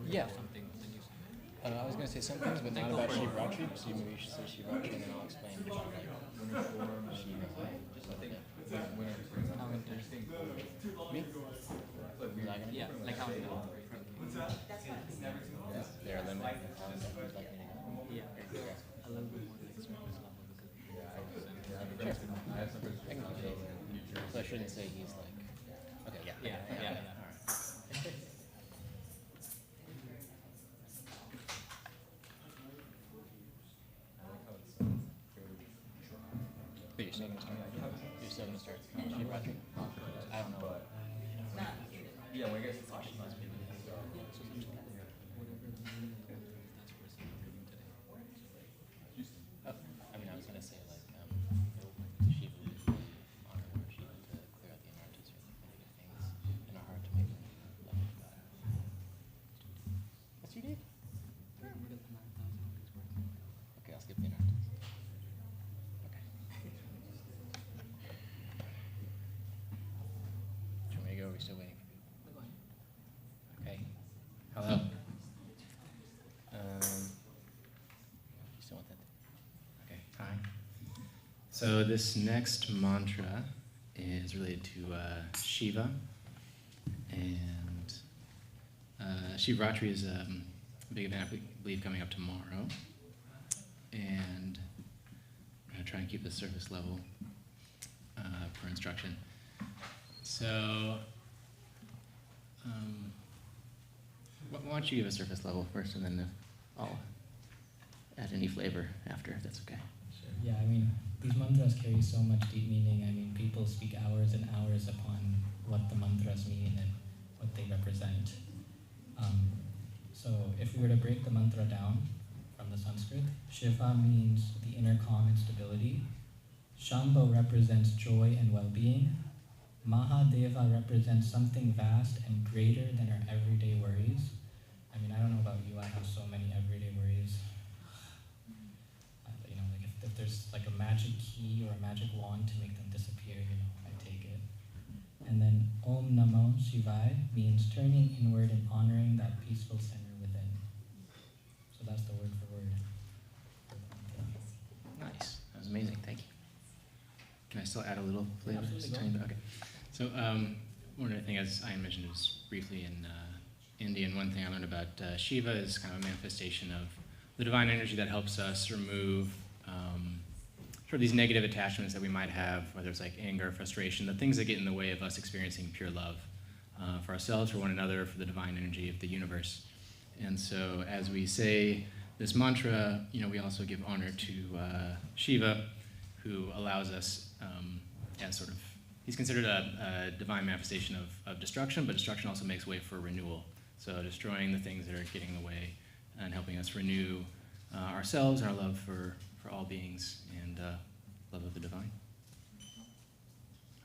M: Yeah. I was going to say some things, but not about Shivratri, so maybe you should say Shivratri and then I'll explain. Me?
B: Yeah, like how many?
M: What's that? There are limits.
B: Yeah, a little bit more like surface level because
M: I can keep it. So I shouldn't say he's like. Okay, yeah. All right. But you're still going to start. You're still going to start. Shivratri? I don't know.
A: Yeah, well, I guess it's
M: Oh, I mean, I was going to say, like, Shiva would honor more Shiva to clear out the anarthas or like negative things in our heart to make them love of God. Yes, you did? Okay, I'll skip the anarthas. Okay. Do you want me to go? Are we still waiting for people? Okay. Hello. You still want that?
C: Okay, hi. So this next mantra is related to Shiva, and Shivratri is a big event, I believe, coming up tomorrow, and I'm going to try and keep the surface level per instruction. So, why don't you give a surface level first, and then I'll add any flavor after, if that's okay.
B: Sure. Yeah, I mean, these mantras carry so much deep meaning. I mean, people speak hours and hours upon what the mantras mean and what they represent. So if we were to break the mantra down from the Sanskrit, Shiva means the inner calm and stability. Shambho represents joy and well-being. Mahadeva represents something vast and greater than our everyday worries. I mean, I don't know about you, I have so many everyday worries. You know, like if there's like a magic key or a magic wand to make them disappear, you know, I take it. And then Om Namo Shivaya means turning inward and honoring that peaceful center within. So that's the word for word.
C: Nice. That was amazing. Thank you. Can I still add a little flavor?
B: Absolutely.
C: Just a tiny bit? Okay. So one other thing, as I mentioned, was briefly in India, and one thing I learned about Shiva is kind of a manifestation of the divine energy that helps us remove sort of these negative attachments that we might have, whether it's like anger, frustration, the things that get in the way of us experiencing pure love. for ourselves, for one another, for the divine energy of the universe. And so as we say this mantra, we also give honor to Shiva, who allows us as sort of, he's considered a divine manifestation of destruction, but destruction also makes way for renewal. So destroying the things that are getting in the way and helping us renew ourselves and our love for all beings and love of the divine.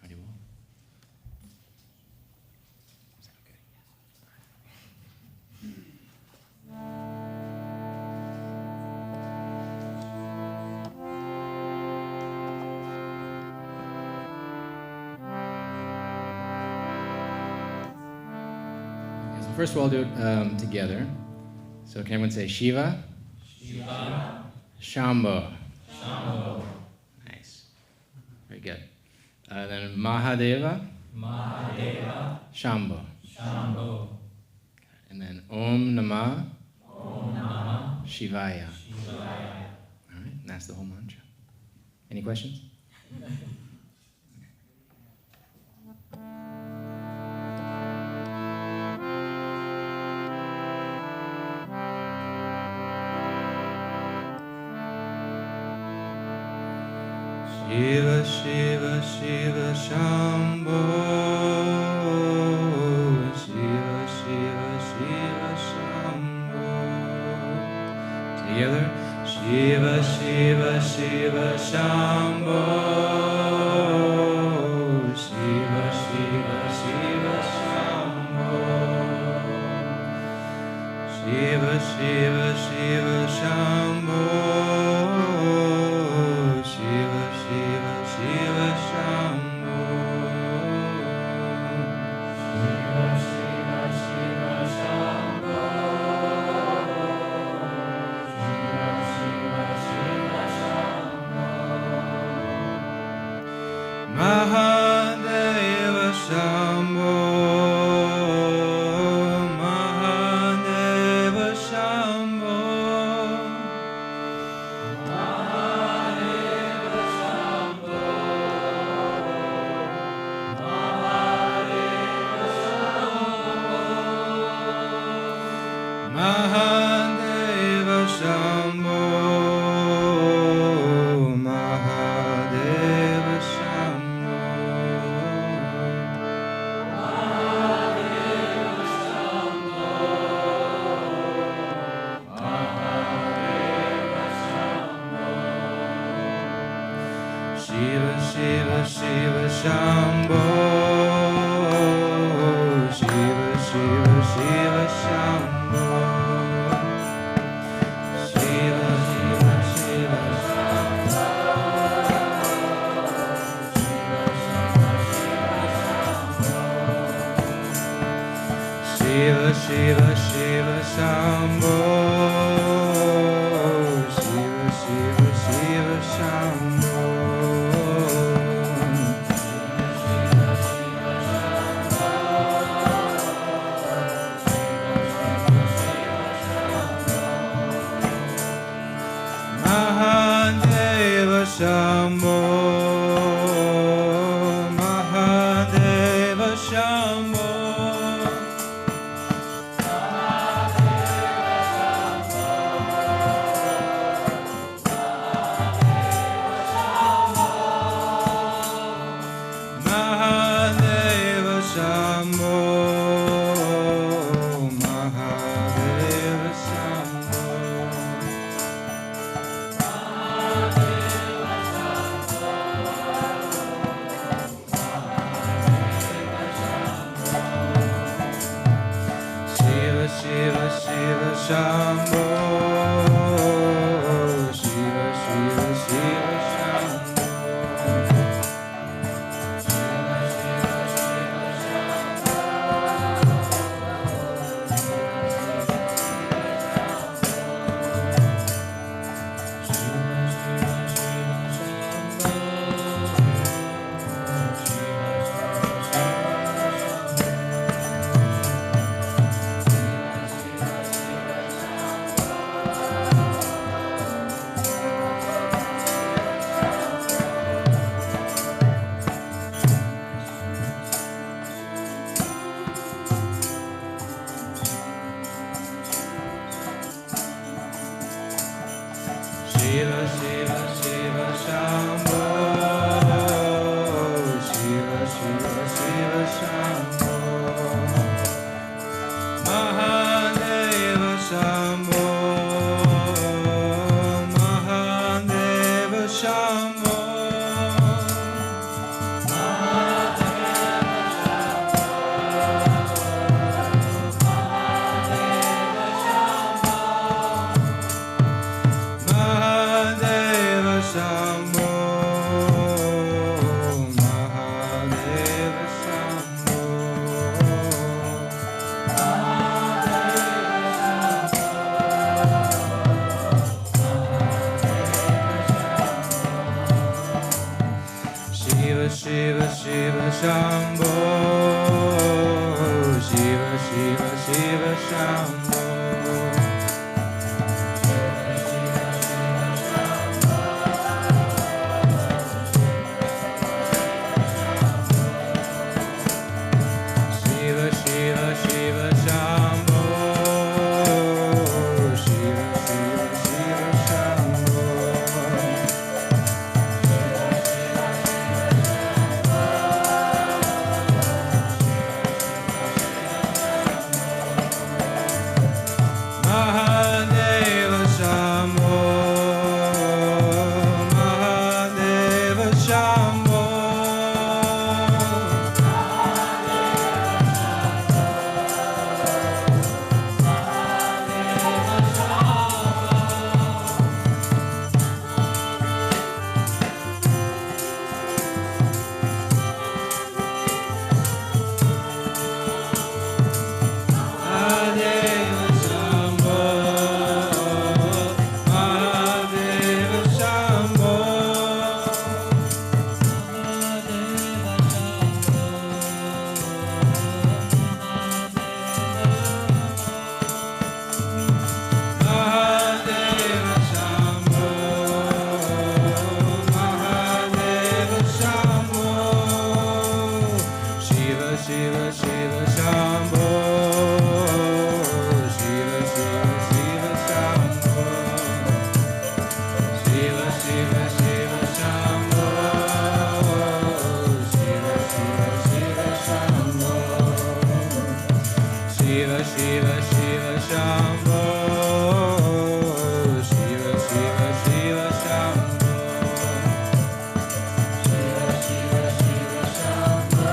C: How do you all? Is that okay? So first we'll all do it together. So can everyone say Shiva? Shiva. Shambho. Shambho. Nice. Very good. Then Mahadeva. Mahadeva. Shambho. Shambho. And then Om Namah. Om Namah. Shivaya. Shivaya. All right, and that's the whole mantra. Any questions?
N: Shiva, Shiva, Shiva, Shambho. Shiva, Shiva, Shiva, Shambho. Together. Shiva, Shiva, Shiva, Shambho. Shiva, Shiva, Shiva, Shambho. Shiva, Shiva, Shiva, Shambho. Shiva, Shiva, Shiva, Shambho. Shiva, Shiva, Shiva, Shambho. Shiva, Shiva, Shiva, Shambho. Mahadeva Shambho. Mahadeva Shambho. Mahadeva Shambho. Mahadeva Shambho. Mahadeva Shambho. Mahadeva Shambho. Mahadeva Shambho. Mahadeva Shambho. Shiva, Shiva, Shiva, Shambho. Shiva, Shiva, Shiva, Shambho. Shiva, Shiva, Shiva, Shambho. Shiva, Shiva, Shiva, Shambho. Shiva, Shiva, Shiva, Shambho. Shiva, Shiva, Shiva, Shambho. Mahadeva Shambho. Mahadeva Shambho. Mahadeva Shambho. Mahadeva Shambho. Shiva, Shiva, Shiva, Shambho. Shiva, Shiva, Shiva, Shambho. Shiva, Shiva, Shiva, Shambho. Shiva, Shiva, Shiva, Shambho. Shiva, Shiva, Shiva, Shambho. Shiva, Shiva, Shiva, Shambho. Shiva Shiva Shiva Shambho. Shiva Shiva Shiva Shambho. Mahadeva Shambho. Mahadeva Shambho. Mahadeva Shambho. Mahadeva Shambho. Shiva Shiva Shiva Shambho. Shiva Shiva Shiva Shambho. Shiva Shiva Shiva Shambho. Shiva Shiva Shiva Shambho. Mahadeva Shambho. Mahadeva Shambho. Mahadeva Shambho. Mahadeva Shambho. Mahadeva Shambho. Mahadeva Shambho. Shiva Shiva Shiva Shambho. Shiva Shiva Shiva Shambho. Shiva Shiva Shiva Shambho. Shiva Shiva Shiva Shambho. Shiva Shiva Shiva Shambho. Shiva Shiva Shiva Shambho. Shiva Shiva Shiva Shambho.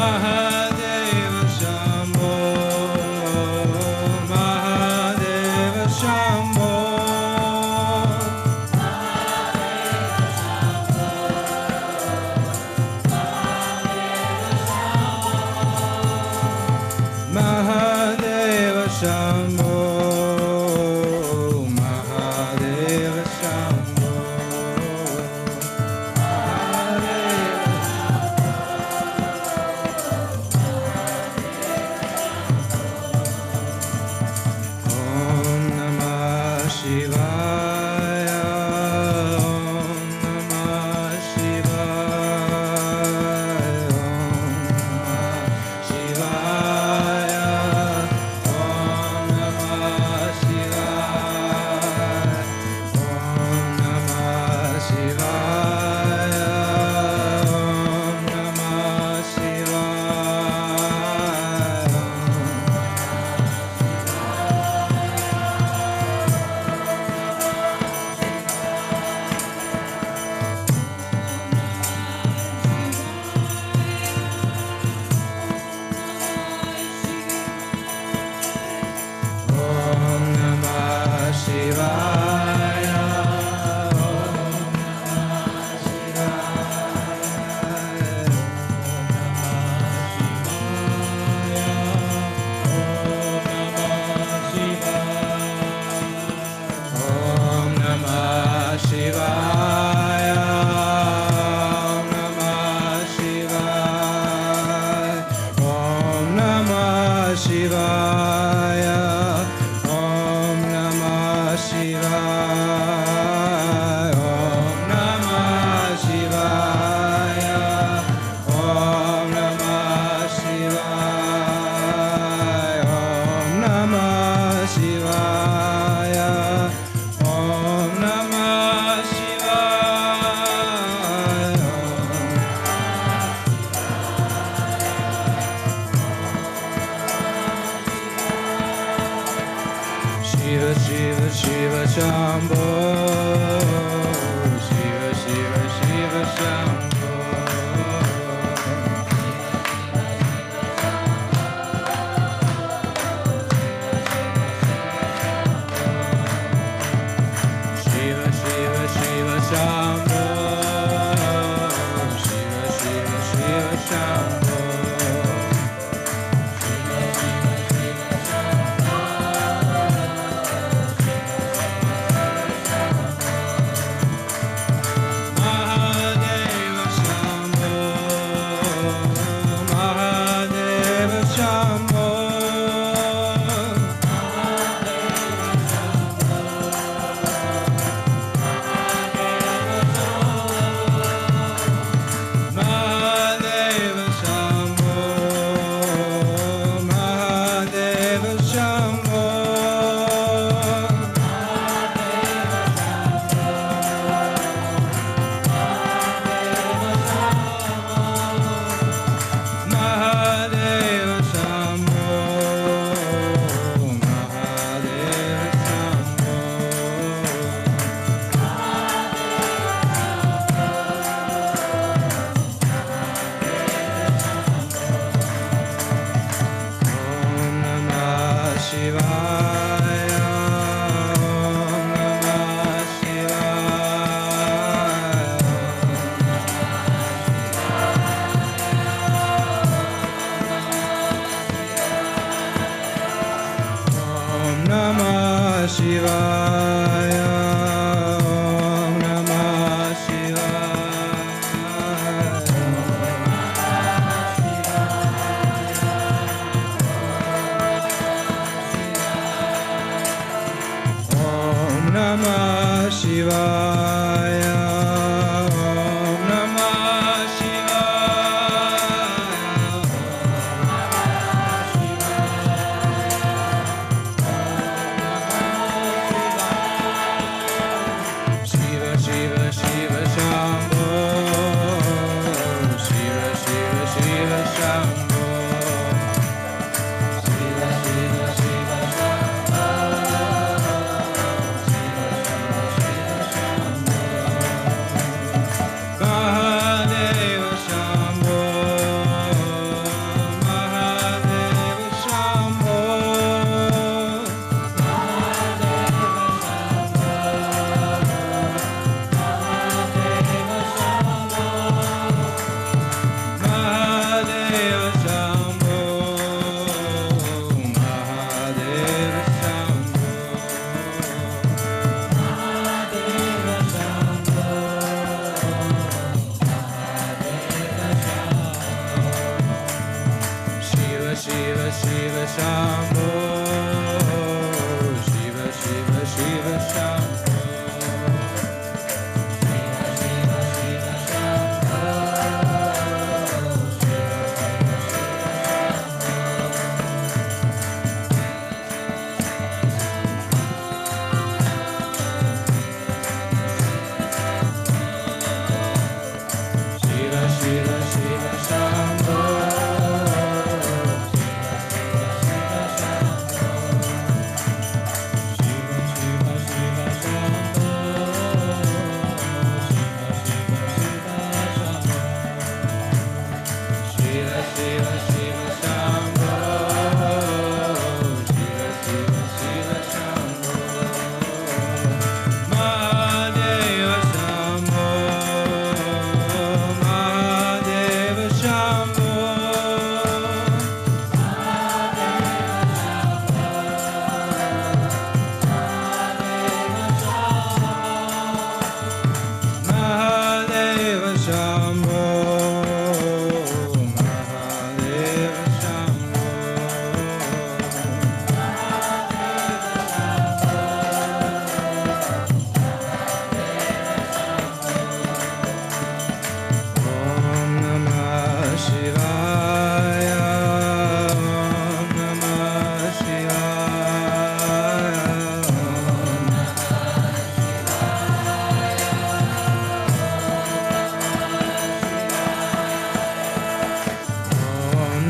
N: Mahadeva Shambho. Mahadeva Shambho. Mahadeva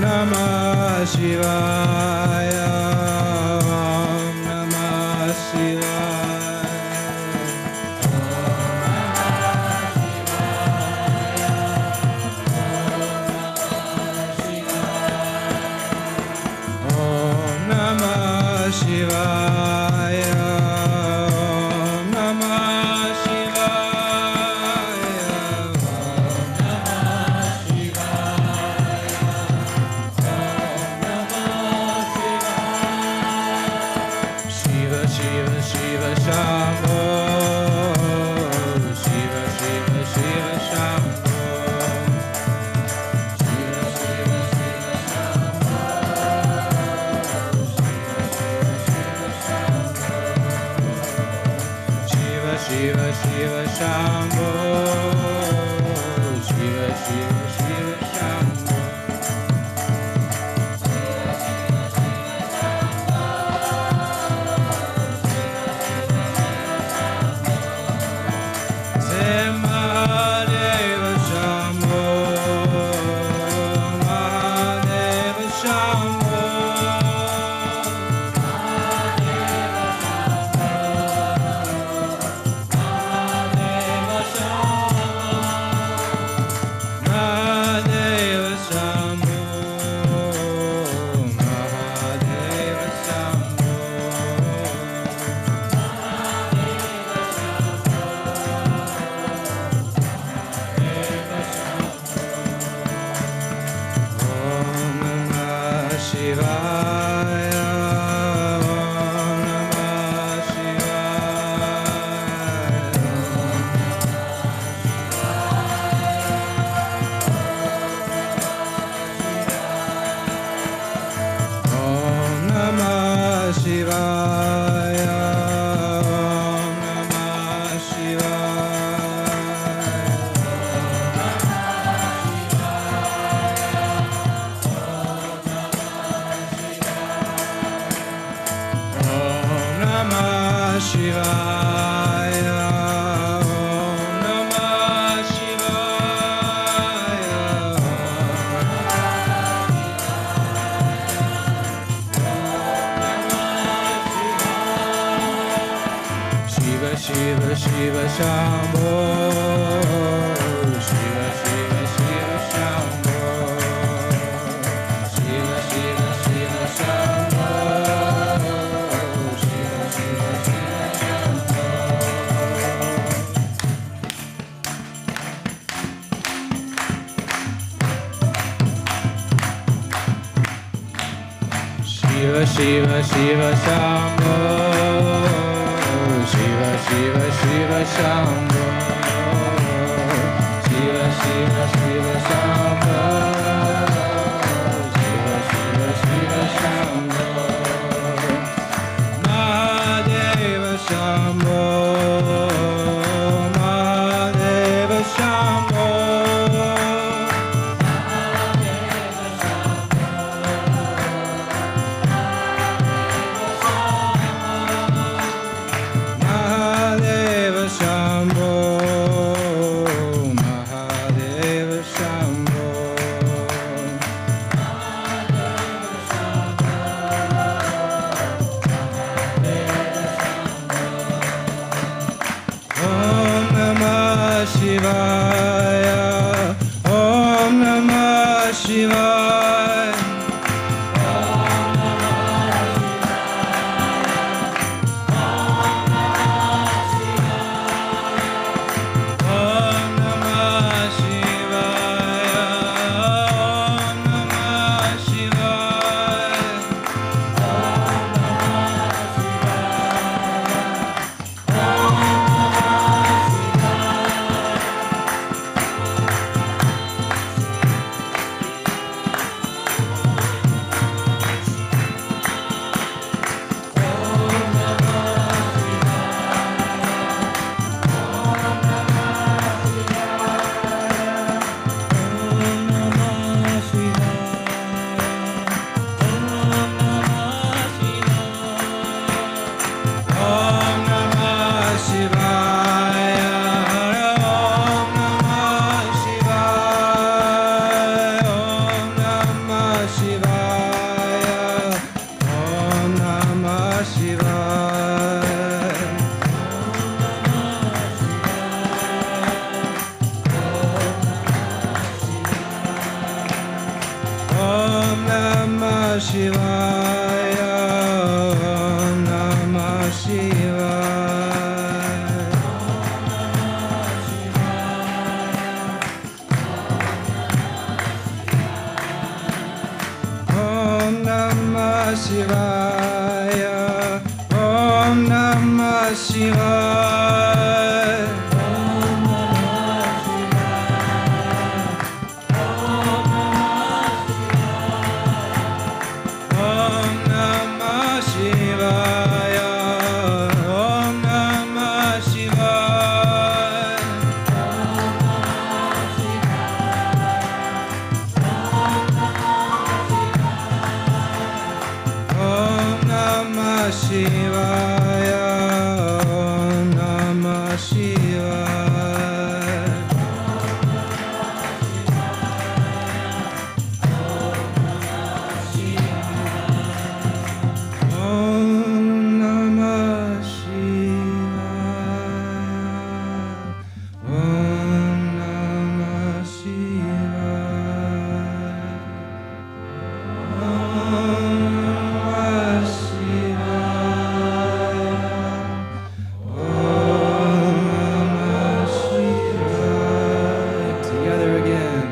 N: Namah Shivaya. Om Namah Shivaya. Om Namah Shivaya. Om Namah Shivaya. Om Namah Shivaya. Om Namah Shivaya. Shiva Shiva Shiva Shambho. Shiva Shiva Shiva Shambho. Shiva Shiva Shiva Shambho. Shiva Shiva Shiva Shambho. Shiva Shiva Shiva Shambho. Mahadeva Shambho. Mahadeva Shambho. Mahadeva Shambho. Mahadeva Shambho. Mahadeva Shambho. Mahadeva Shambho. Om Namah Shivaya. Om Namah Shivaya. Om Namah Shivaya. Om Namah Shivaya. Om Namah Shivaya. Om Namah Shivaya. Shiva Shiva Shiva Shambho. Shiva Shiva Shiva Shambho. Shiva Shiva Shiva Shambho. Shiva Shiva Shiva Shambho. Shiva Shiva Shiva Shambho. Shiva Shiva Shiva Shambho. Shiva Shiva Shiva Shambho. Shiva Shiva Shiva Shambho. Mahadeva Shambho. Mahadeva Shambho. Mahadeva Shambho. Shivaya, Om Namah Shivaya. Om Namah Shivaya, Om Namah Shivaya. Om Namah Shivaya, Om Namah Shivaya. Om Namah Shivaya, Om Namah Shivaya. Om Namah Shivaya. Om Namah Shivaya. Om Namah Shivaya. Om Namah Shivaya. Together again.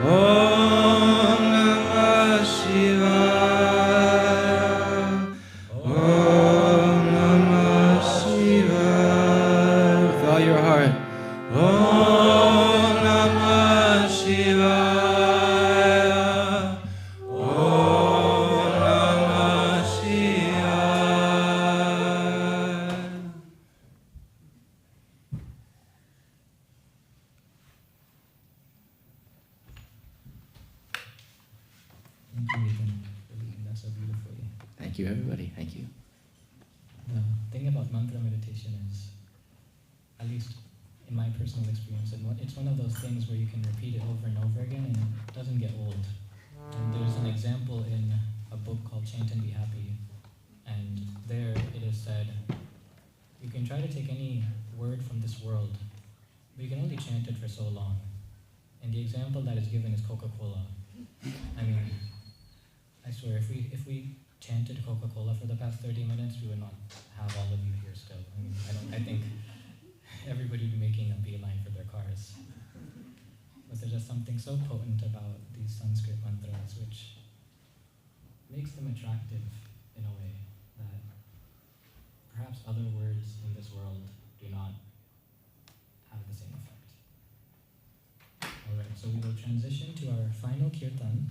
N: Om Namah Shivaya. Om Namah Shivaya. With all your heart. Om Namah Shivaya. Om Namah Shivaya.
B: Thank you, Ethan, for leading that so beautifully.
M: Thank you, everybody. Thank you.
B: The thing about mantra meditation is, at least in my personal experience, it's one of those things where you can repeat it over and over again and it doesn't get old. And there's an example in a book called Chant and Be Happy, and there it is said, you can try to take any word from this world, but you can only chant it for so long. And the example that is given is Coca-Cola. I mean, I swear, if we chanted Coca-Cola for the past 30 minutes, we would not have all of you here still. I mean, I think everybody would be making a beeline for their cars. But there's just something so potent about these Sanskrit mantras which makes them attractive in a way that perhaps other words in this world do not have the same effect. Alright, so we will transition to our final kirtan.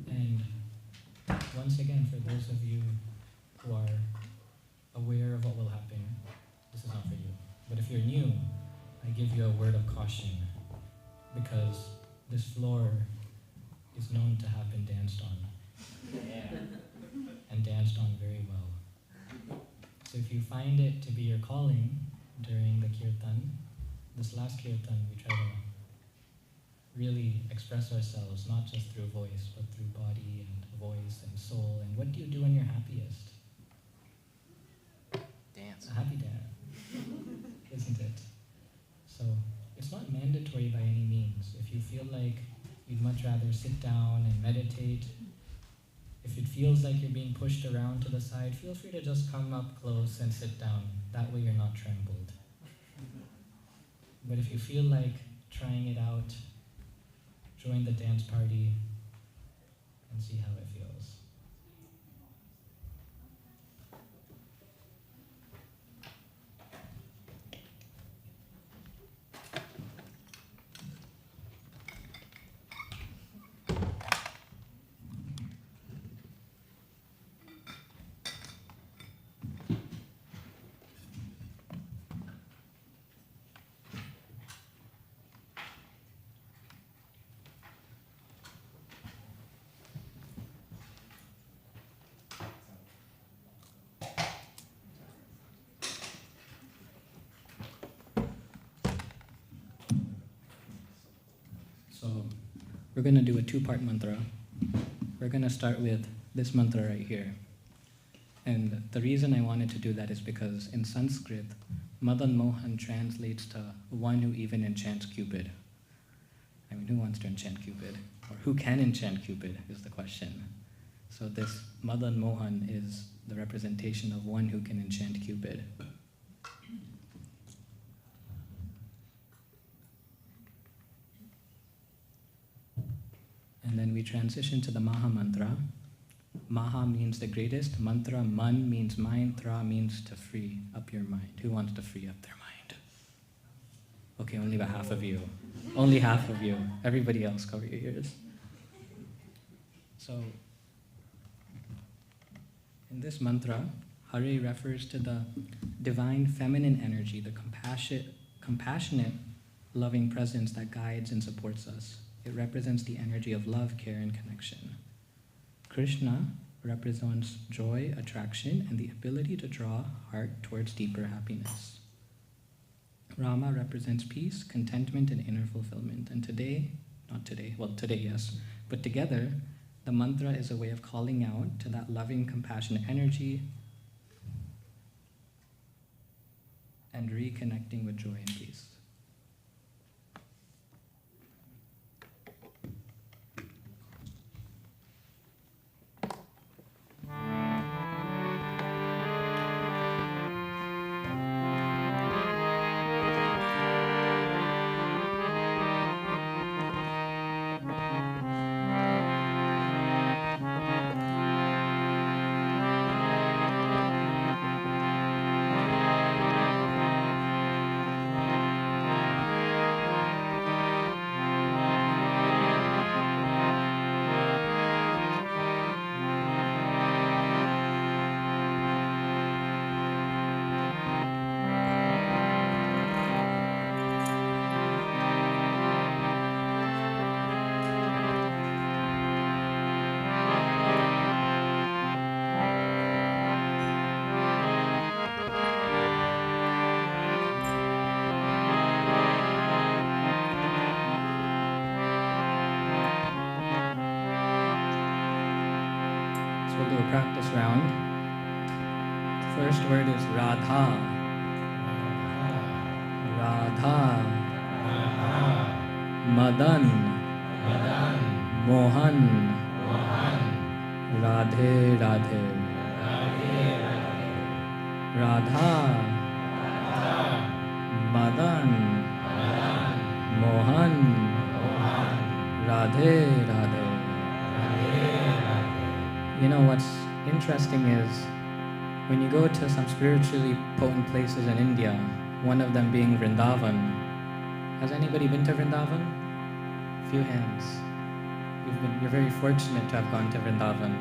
B: And once again, for those of you who are aware of what will happen, this is not for you. But if you're new, I give you a word of caution, because this floor is known to have been danced on. And danced on very well. So if you find it to be your calling during the kirtan, this last kirtan, we try to really express ourselves, not just through voice, but through body and voice and soul. And what do you do when you're happiest?
M: Dance.
B: A happy dance, isn't it? So it's not mandatory by any means. If you feel like you'd much rather sit down and meditate, if it feels like you're being pushed around to the side, feel free to just come up close and sit down. That way you're not trembled. But if you feel like trying it out, join the dance party and see how it feels. So we're going to do a two-part mantra. We're going to start with this mantra right here. And the reason I wanted to do that is because in Sanskrit, Madan Mohan translates to one who even enchants Cupid. I mean, who wants to enchant Cupid? Or who can enchant Cupid is the question. So this Madan Mohan is the representation of one who can enchant Cupid. And then we transition to the Maha Mantra. Maha means the greatest, mantra, man means mind, tra means to free up your mind. Who wants to free up their mind? Okay, only about half of you. Only half of you. Everybody else, cover your ears. So, in this mantra, Hare refers to the divine feminine energy, the compassionate, loving presence that guides and supports us. It represents the energy of love, care, and connection. Krishna represents joy, attraction, and the ability to draw heart towards deeper happiness. Rama represents peace, contentment, and inner fulfillment. And today, yes, but together, the mantra is a way of calling out to that loving, compassionate energy and reconnecting with joy and peace. We'll do a practice round. The first word is Radha. Radha. Madan. Mohan. Radhe Radhe. Radha. Madan. Mohan. Radhe Radhe. You know, what's interesting is when you go to some spiritually potent places in India, one of them being Vrindavan. Has anybody been to Vrindavan? Few hands. You're very fortunate to have gone to Vrindavan.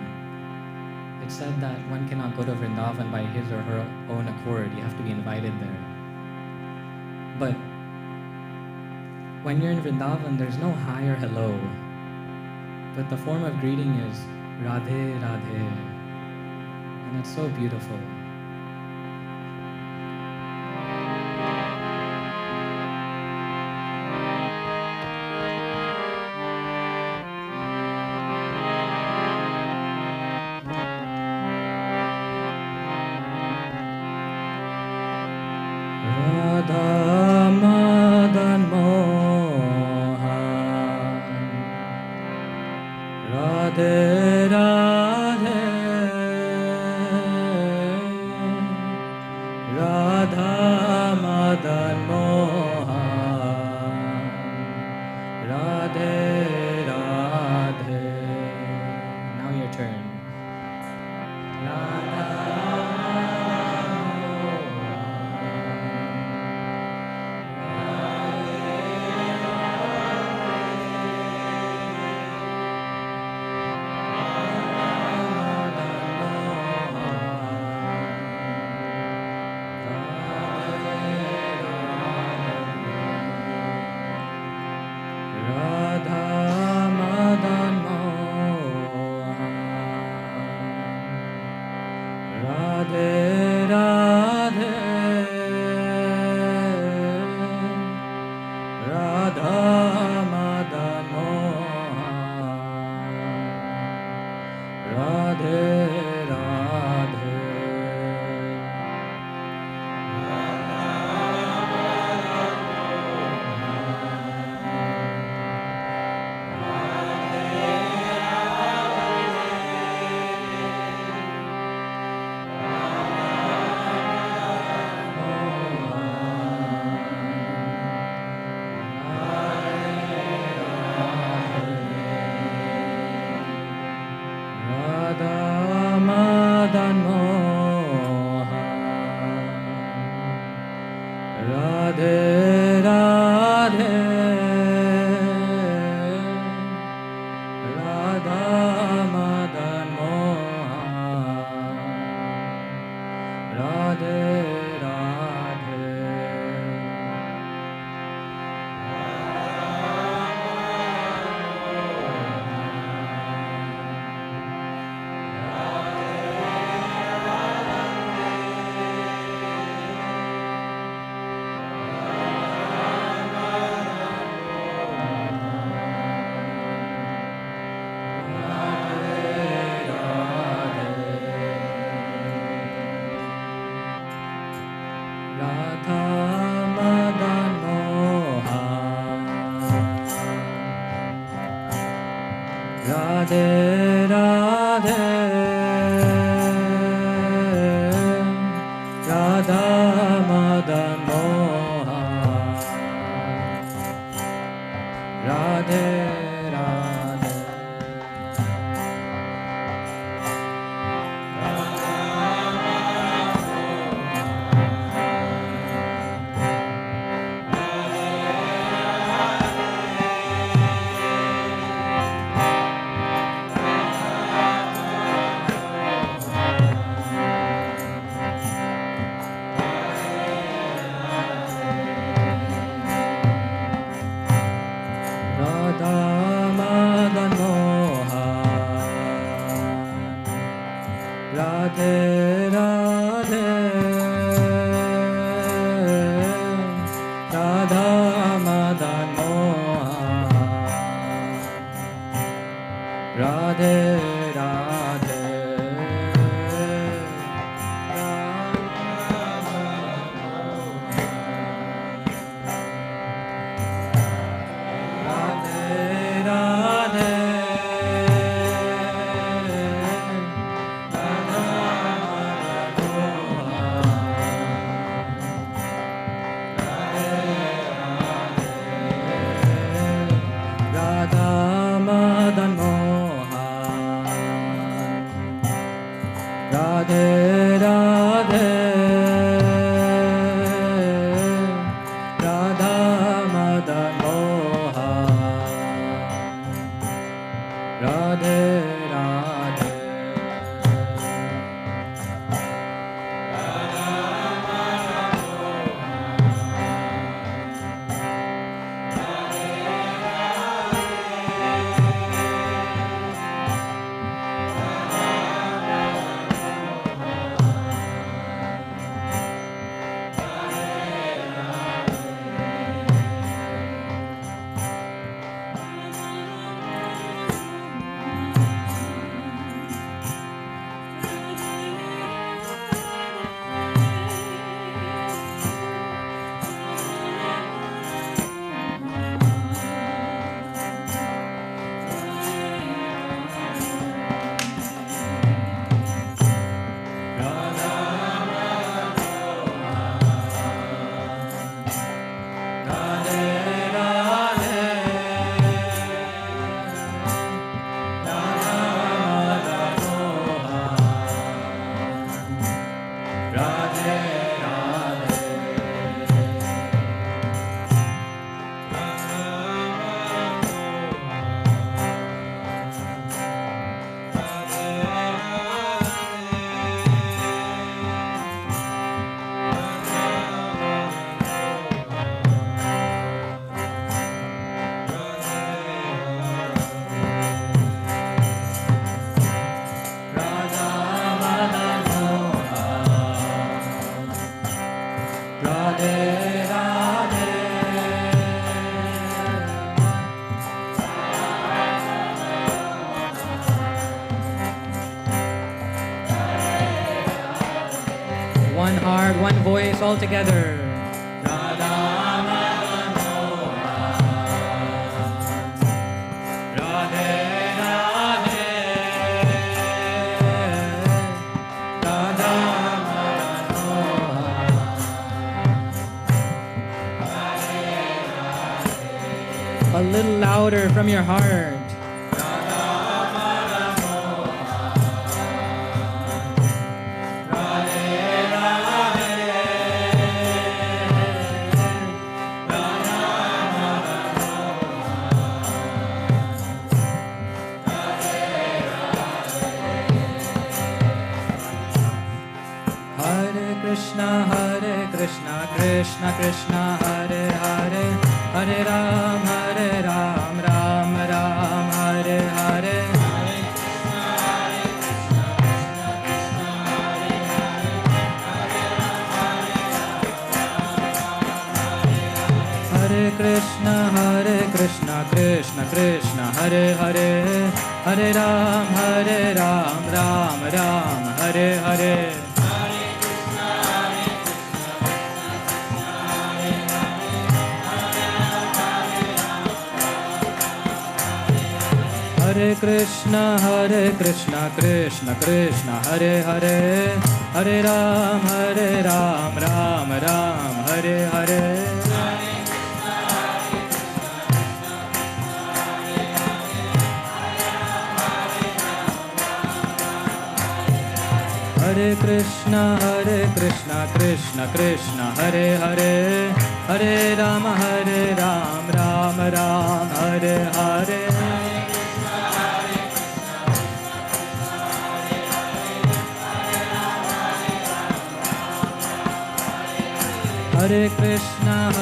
B: It's said that one cannot go to Vrindavan by his or her own accord. You have to be invited there. But when you're in Vrindavan, there's no hi or hello. But the form of greeting is Radhe Radhe. And it's so beautiful. Radha Madan Mohan Radhe Radhe Radha Madan Mohan Radhe Radhe. Now your turn. Radha
N: Radhe Radhe Radha Madan Mohan Radhe Radhe Radha Madan Mohan Radhe Radhe Radha Madan Mohan Radhe Radhe Radha Madan Mohan Radhe Radhe Radha Madan Mohan Radhe Radhe One heart, one voice, all together. A little louder from your heart. Hare Krishna, Krishna Krishna, Hare Hare, Hare Ram, Ram Ram, Hare Hare. Hare Krishna, Krishna Krishna, Hare Hare, Hare Ram, Ram Ram, Hare Hare.
B: Hare Krishna, Krishna Krishna, Hare Hare, Hare Ram, Ram Ram, Hare Hare. Hare Krishna, Krishna Krishna, Hare Hare, Hare Ram, Ram Ram, Hare Hare. Hare Krishna,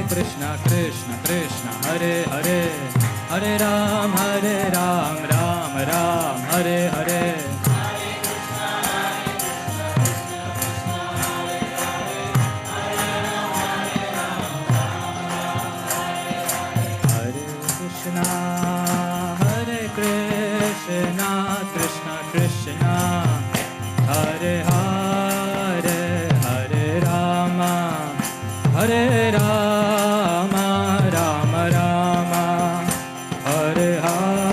B: Krishna Krishna, Hare Hare, Hare Ram, Ram Ram, Hare Hare. Hare Krishna, Krishna Krishna, Hare Hare, Hare Rama, Hare Rama, Rama Rama, Hare Hare.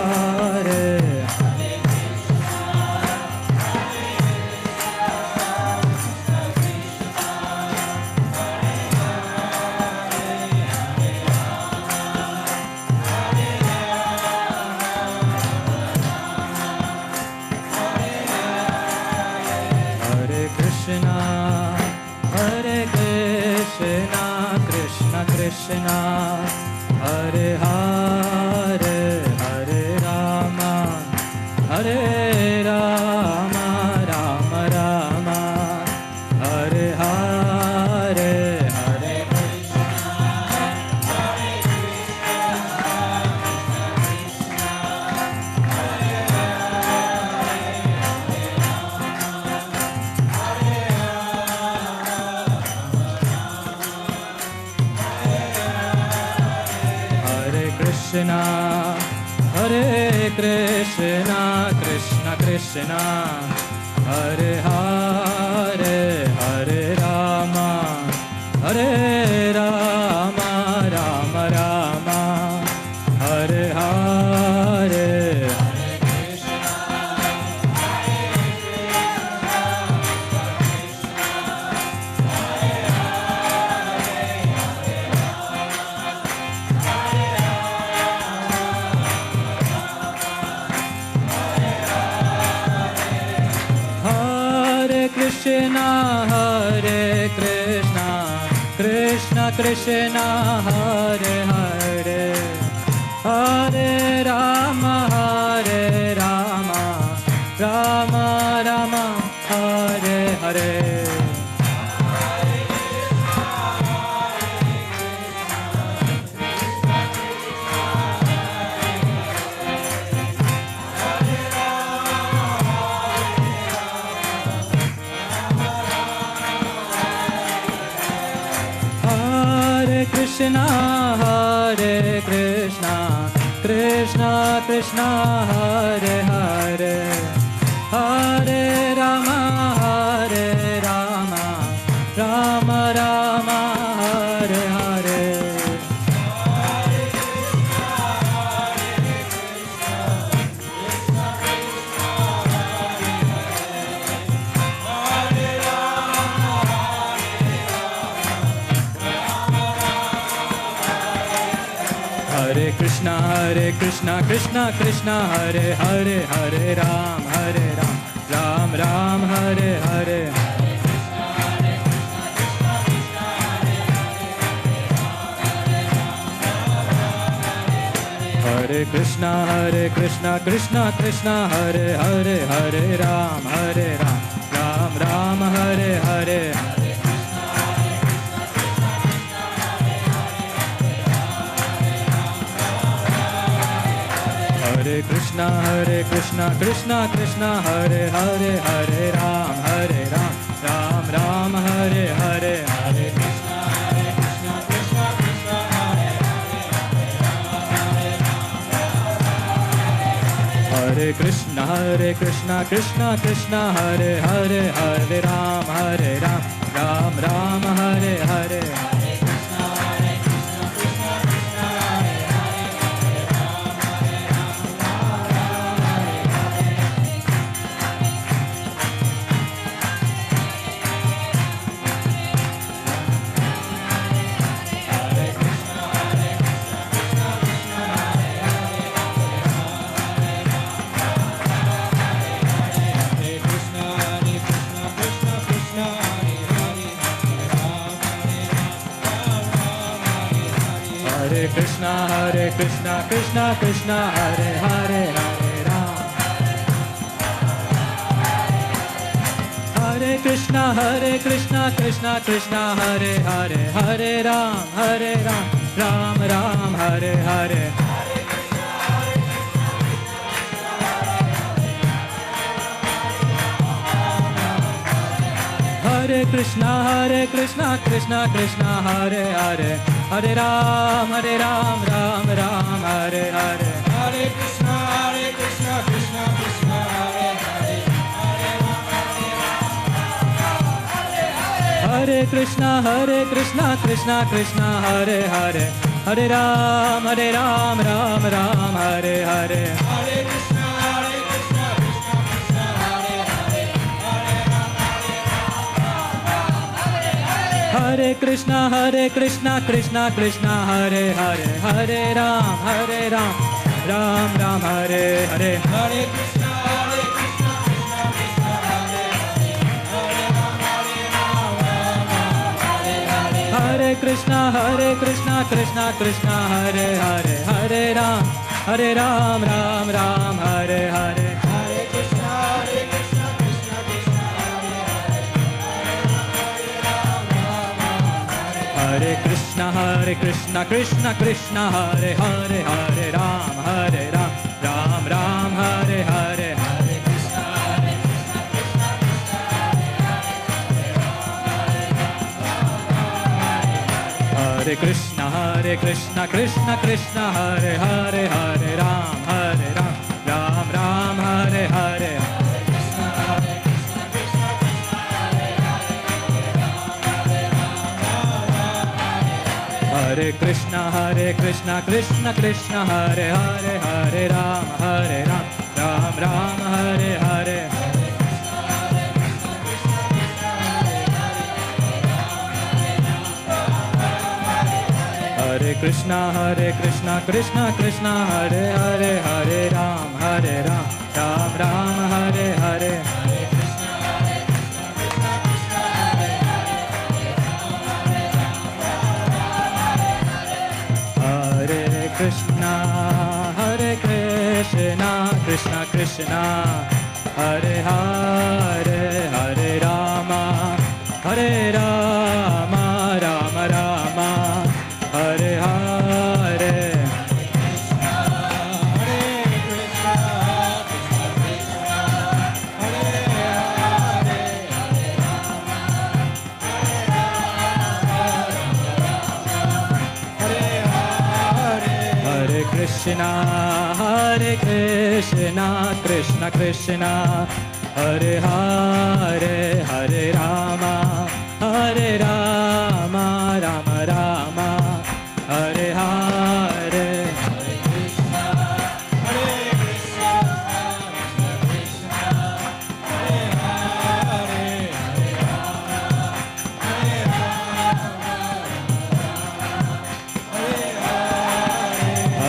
B: Krishna, Hare Hare, Hare Rama, Hare Rama, Rama Rama, Hare Hare, Hare Krishna, Hare Krishna, Hare Krishna, Krishna Krishna, Hare Hare, Hare Rama, Hare Rama, Rama Rama, Hare Hare. Krishna, Hare Krishna, Krishna Krishna, Hare Hare, Hare Rama, Hare Rama, Rama Rama, Hare Hare. Krishna, Hare Krishna, Krishna Krishna, Hare Hare, Hare Rama, Hare Rama, Rama Rama, Hare Hare. Hare Krishna, Krishna Krishna, Hare Hare, Hare Ram, Ram Ram, Hare Hare. Hare Krishna, Krishna Krishna, Hare Hare, Hare Ram, Ram Ram, Hare Hare. Hare Krishna, Krishna Krishna, Hare Hare, Hare Ram, Ram Ram, Hare Hare. Hare Krishna, Krishna Krishna, Hare Krishna, Krishna Krishna, Hare Hare, Hare Ram, Ram Ram, Hare Hare. Hare
N: Hare Krishna, Krishna Krishna, Hare Hare, Hare Ram. Hare Krishna, Krishna Krishna, Hare Hare, Hare Ram, Ram Ram, Hare Hare. Hare Krishna, Krishna Krishna, Hare Hare, Hare Ram, Ram Ram, Hare Hare.
A: Hare Krishna, Krishna Krishna, Hare Hare, Hare Ram,
N: Hare Krishna, Krishna Krishna, Hare Hare, Hare Ram, Ram Ram, Hare Hare.
A: Hare Krishna, Krishna Krishna, Hare Hare, Hare Ram,
N: Hare Krishna, Krishna Krishna, Hare Hare, Hare Ram, Ram Ram, Hare Hare.
A: Hare Krishna, Krishna Krishna, Hare Hare, Hare Ram, Hare Hare.
N: Hare Krishna, Krishna Hare Hare, Hare Ram, Ram Ram, Hare Hare.
A: Hare Krishna, Krishna Krishna, Hare Hare,
N: Hare Krishna, Krishna Krishna, Hare Hare, Hare Ram, Ram Ram, Hare Hare. Hare Krishna, Krishna Krishna, Hare Hare, Hare Ram, Ram Ram, Hare Hare. Hare Krishna, Krishna Krishna, Hare Hare, Hare Ram, Ram Ram, Hare Hare. Hare Krishna, Krishna Krishna, Hare Hare, Hare Ram, Ram Ram, Hare Hare. Hare Krishna, Krishna Krishna, Hare Hare, Hare Rama, Rama Rama, Hare Hare. Hare Krishna, Krishna Krishna, Hare Hare, Hare Rama, Rama Rama, Hare Hare.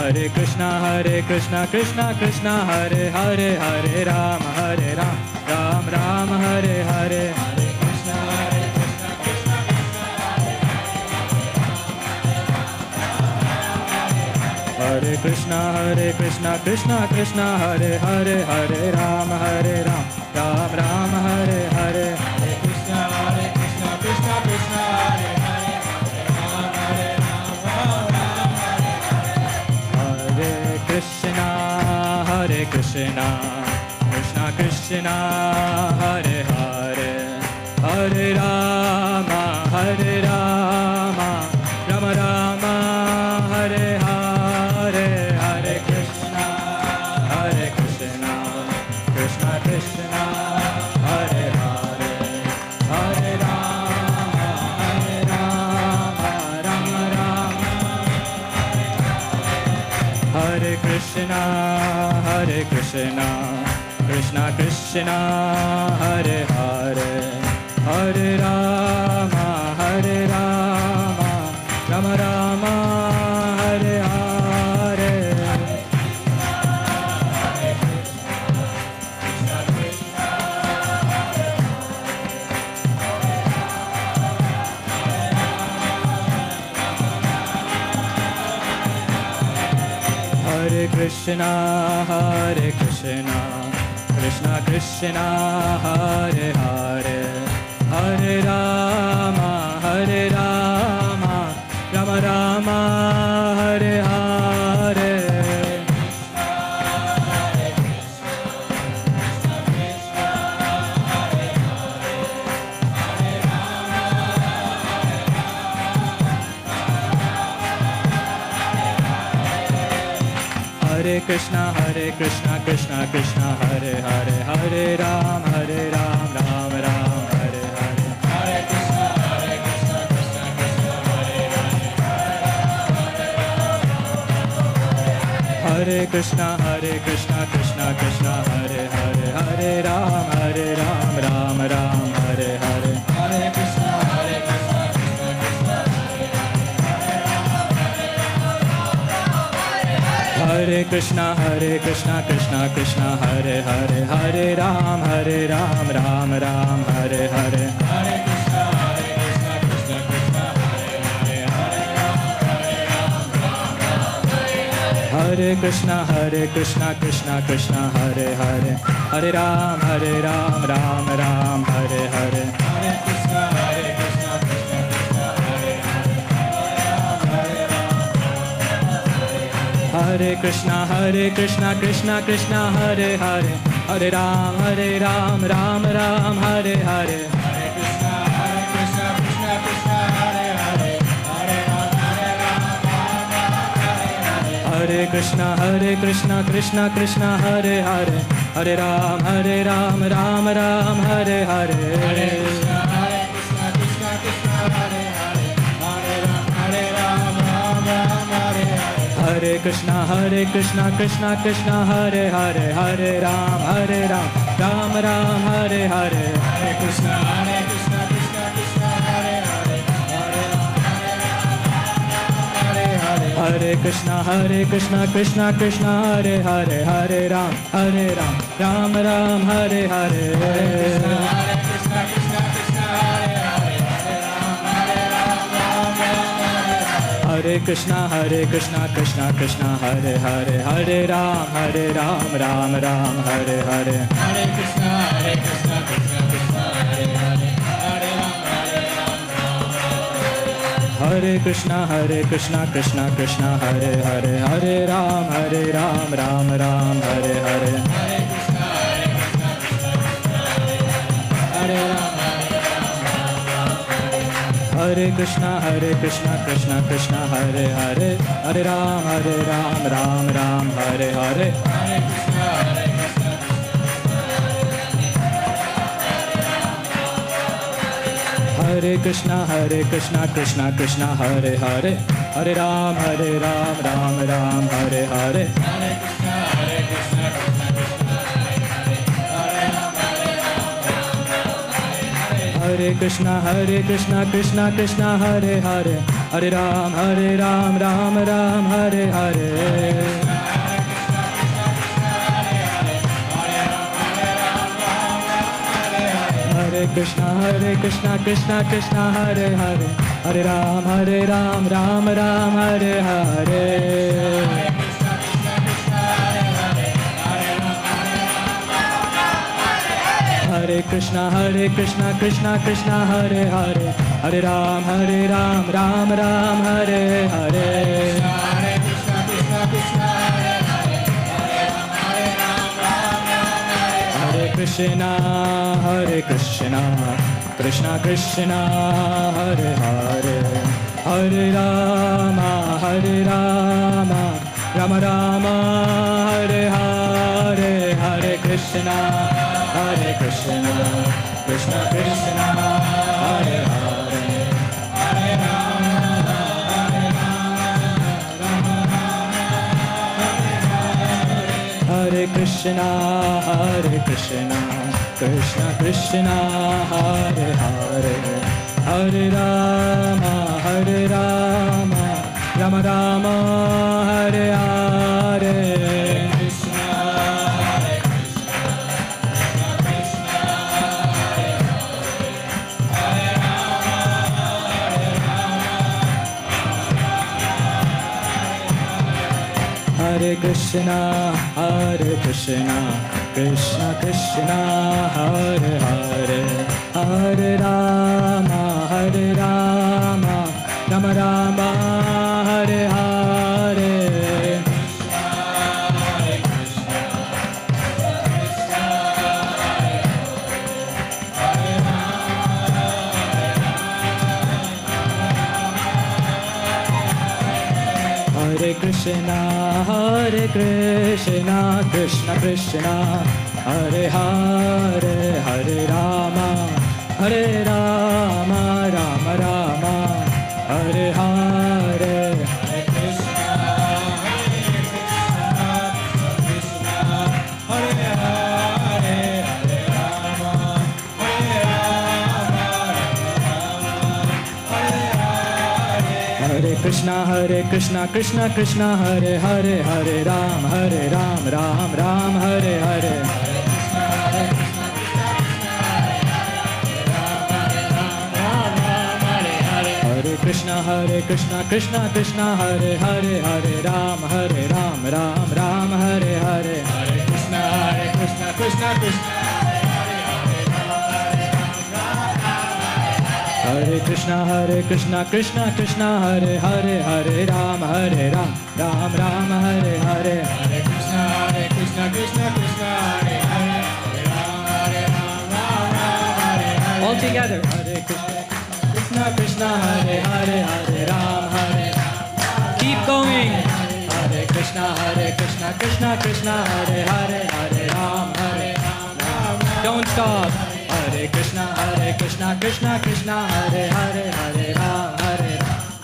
N: Hare Krishna, Krishna Krishna, Hare Hare, Hare Rama, Ram Ram, Hare Hare. Hare Krishna, Krishna Krishna, Hare Hare, Hare Ram, Ram Ram, Hare Hare.
A: Hare Krishna, Krishna Krishna, Hare Hare, Hare Ram,
N: Hare Krishna, Krishna Krishna, Hare Hare, Hare Rama, Rama Rama, Hare Hare. Hare Krishna, Krishna Krishna, Hare Hare, Hare Rama, Rama Rama. Hare Krishna, Krishna Krishna, Hare Hare, Hare Rama, Rama Rama, Hare Hare. Krishna, Hare Krishna, Krishna Krishna, Hare Hare, Hare Rama, Hare Rama, Rama Rama, Hare Hare. Hare Krishna, Krishna Krishna, Hare Hare, Hare Ram, Ram Ram, Hare Hare. Hare Krishna, Krishna Krishna, Hare Hare, Hare Krishna, Krishna Krishna, Hare Hare, Hare Ram, Ram Ram, Hare Hare. Hare Krishna, Krishna Krishna, Hare Krishna, Krishna Krishna, Hare Hare, Hare Ram, Ram Ram, Hare Hare. Hare Krishna, Krishna Krishna, Hare Hare, Hare Ram, Ram Ram, Hare Hare. Hare Krishna, Krishna Hare Hare, Hare Ram, Ram Ram, Hare Hare. Hare Krishna, Krishna Krishna, Hare Hare, Hare Ram, Hare Krishna, Krishna Krishna, Hare Hare, Hare Ram, Ram Ram, Hare Hare. Hare Krishna, Krishna Krishna, Hare Hare, Hare Ram, Hare Krishna, Krishna Krishna, Hare Hare, Hare Ram, Ram Ram, Hare Hare. Hare Krishna, Krishna Krishna, Hare Hare, Hare Ram, Ram Ram, Hare Hare. Hare Krishna, Krishna Hare Hare, Hare Ram, Ram Ram, Hare Hare. Hare Krishna, Krishna Krishna, Hare Hare, Hare Ram, Hare Hare. Hare Krishna, Krishna Krishna, Hare Hare, Hare Ram, Ram Ram, Hare Hare. Hare Krishna, Krishna Krishna, Hare Hare, Hare Ram, Hare Krishna, Krishna Hare Hare, Hare Ram, Ram Ram, Hare Hare. Hare Krishna, Krishna Krishna, Hare Hare, Hare Ram, Hare Krishna, Krishna Krishna, Hare Hare, Hare Ram, Ram Ram, Hare Hare. Hare Krishna, Hare Ram. Hare Krishna, Krishna Krishna, Hare Hare, Hare Ram, Ram Ram, Hare Hare. Hare Krishna, Hare Krishna, Krishna Krishna, Hare Hare, Hare Ram, Ram Ram, Hare Hare. Hare Krishna, Krishna Hare Krishna, Krishna Krishna, Hare Hare, Hare Ram, Ram Ram, Hare Hare. Hare Krishna, Krishna Hare Hare, Hare Ram, Ram Ram, Hare Hare. Hare Krishna, Krishna Krishna, Hare Hare, Hare Ram, Ram Ram, Hare Hare. Hare Krishna, Krishna Hare Krishna, Krishna Krishna, Hare Hare, Hare Rama, Rama Rama, Hare Hare. Hare Krishna, Krishna Krishna, Hare Hare, Hare Rama, Hare Krishna, Krishna Krishna, Hare Hare, Hare Rama, Rama Rama, Hare Hare. Hare Hare Krishna, Krishna Krishna, Hare Hare, Hare Rama, Rama Rama, Hare Hare. Hare Krishna, Krishna Krishna, Hare Hare, Hare Rama, Rama Rama, Hare Hare. Hare Krishna, Krishna Hare Hare, Hare Rama, Hare Krishna, Krishna Krishna, Hare Hare, Hare Ram, Ram Ram, Hare Hare. Hare Krishna, Krishna Krishna, Hare Hare, Hare Ram, Ram Ram, Hare Hare. Hare Krishna, Krishna Krishna. Hare Krishna, Krishna Krishna, Hare Hare, Hare Ram, Ram Ram, Hare Hare. Hare Krishna, Krishna Krishna, Hare Hare, Hare Ram, Ram Hare Hare. All together. Hare Krishna, Krishna Hare Hare, Hare Ram, keep going. Hare Krishna, Krishna Krishna, Hare Hare, Hare Ram, Ram. Don't stop. Hare Krishna, Krishna Krishna, Hare Hare, Hare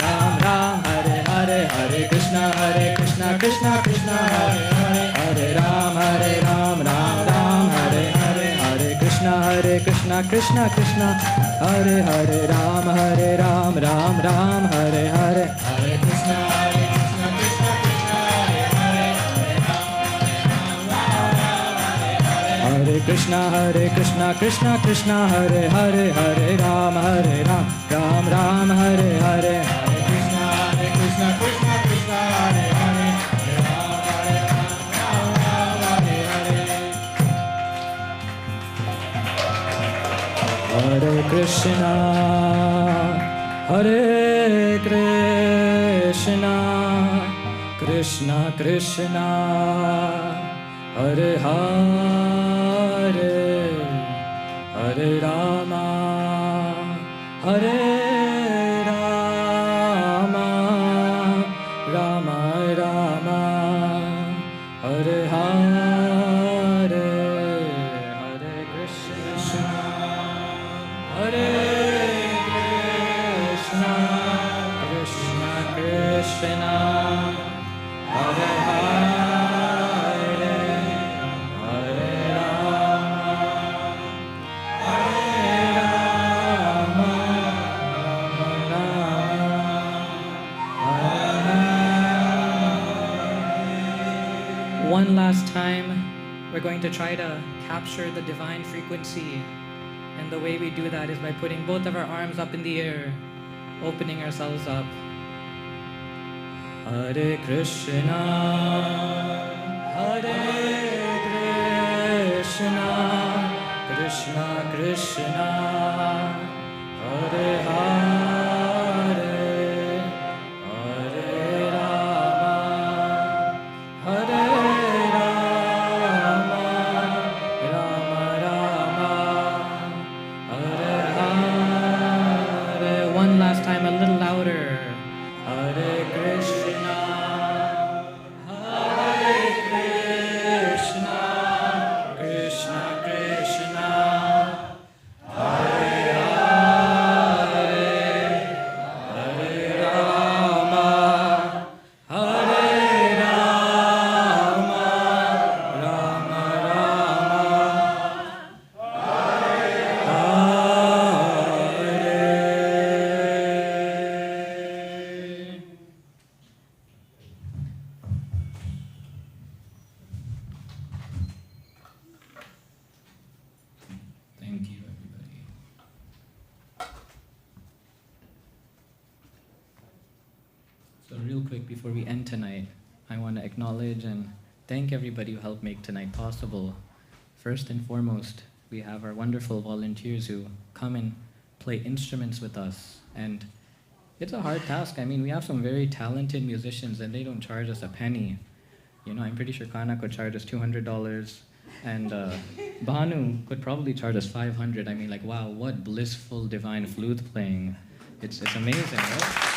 N: Ram, Ram Hare Hare. Hare Krishna, Krishna Krishna, Hare Hare, Hare Ram, Ram Hare Hare. Hare Krishna, Krishna Krishna, Hare Hare, Ram, Ram Hare Hare. Hare Krishna, Krishna Krishna, Hare Hare Krishna, Krishna Hare Hare, Hare Ram, Ram Hare Hare. Hare Krishna, Krishna Krishna, Hare Hare, Hare Ram, Ram Hare Hare. Hare Krishna, Krishna Krishna, Hare Hare, Hare Rama, Rama Rama, Hare Hare. Hare Krishna, Krishna Krishna, Hare Hare, Hare Rama,
B: One last time, we're going to try to capture the divine frequency. And the way we do that is by putting both of our arms up in the air, opening ourselves up. Hare Krishna, Krishna Krishna, Hare Hare, Hare Rama, Rama Rama, Hare Hare. One last time, a little louder. Hare Krishna, Krishna Krishna, Hare Hare, Hare Rama, Rama
F: Thank you, everybody.
B: So real quick before we end tonight, I want to acknowledge and thank everybody who helped make tonight possible. First and foremost, we have our wonderful volunteers who come and play instruments with us. And it's a hard task. I mean, we have some very talented musicians and they don't charge us a penny. You know, I'm pretty sure Kana could charge us $200 and Bhanu could probably charge us $500. I mean, like, wow, what blissful divine flute playing. It's amazing, right?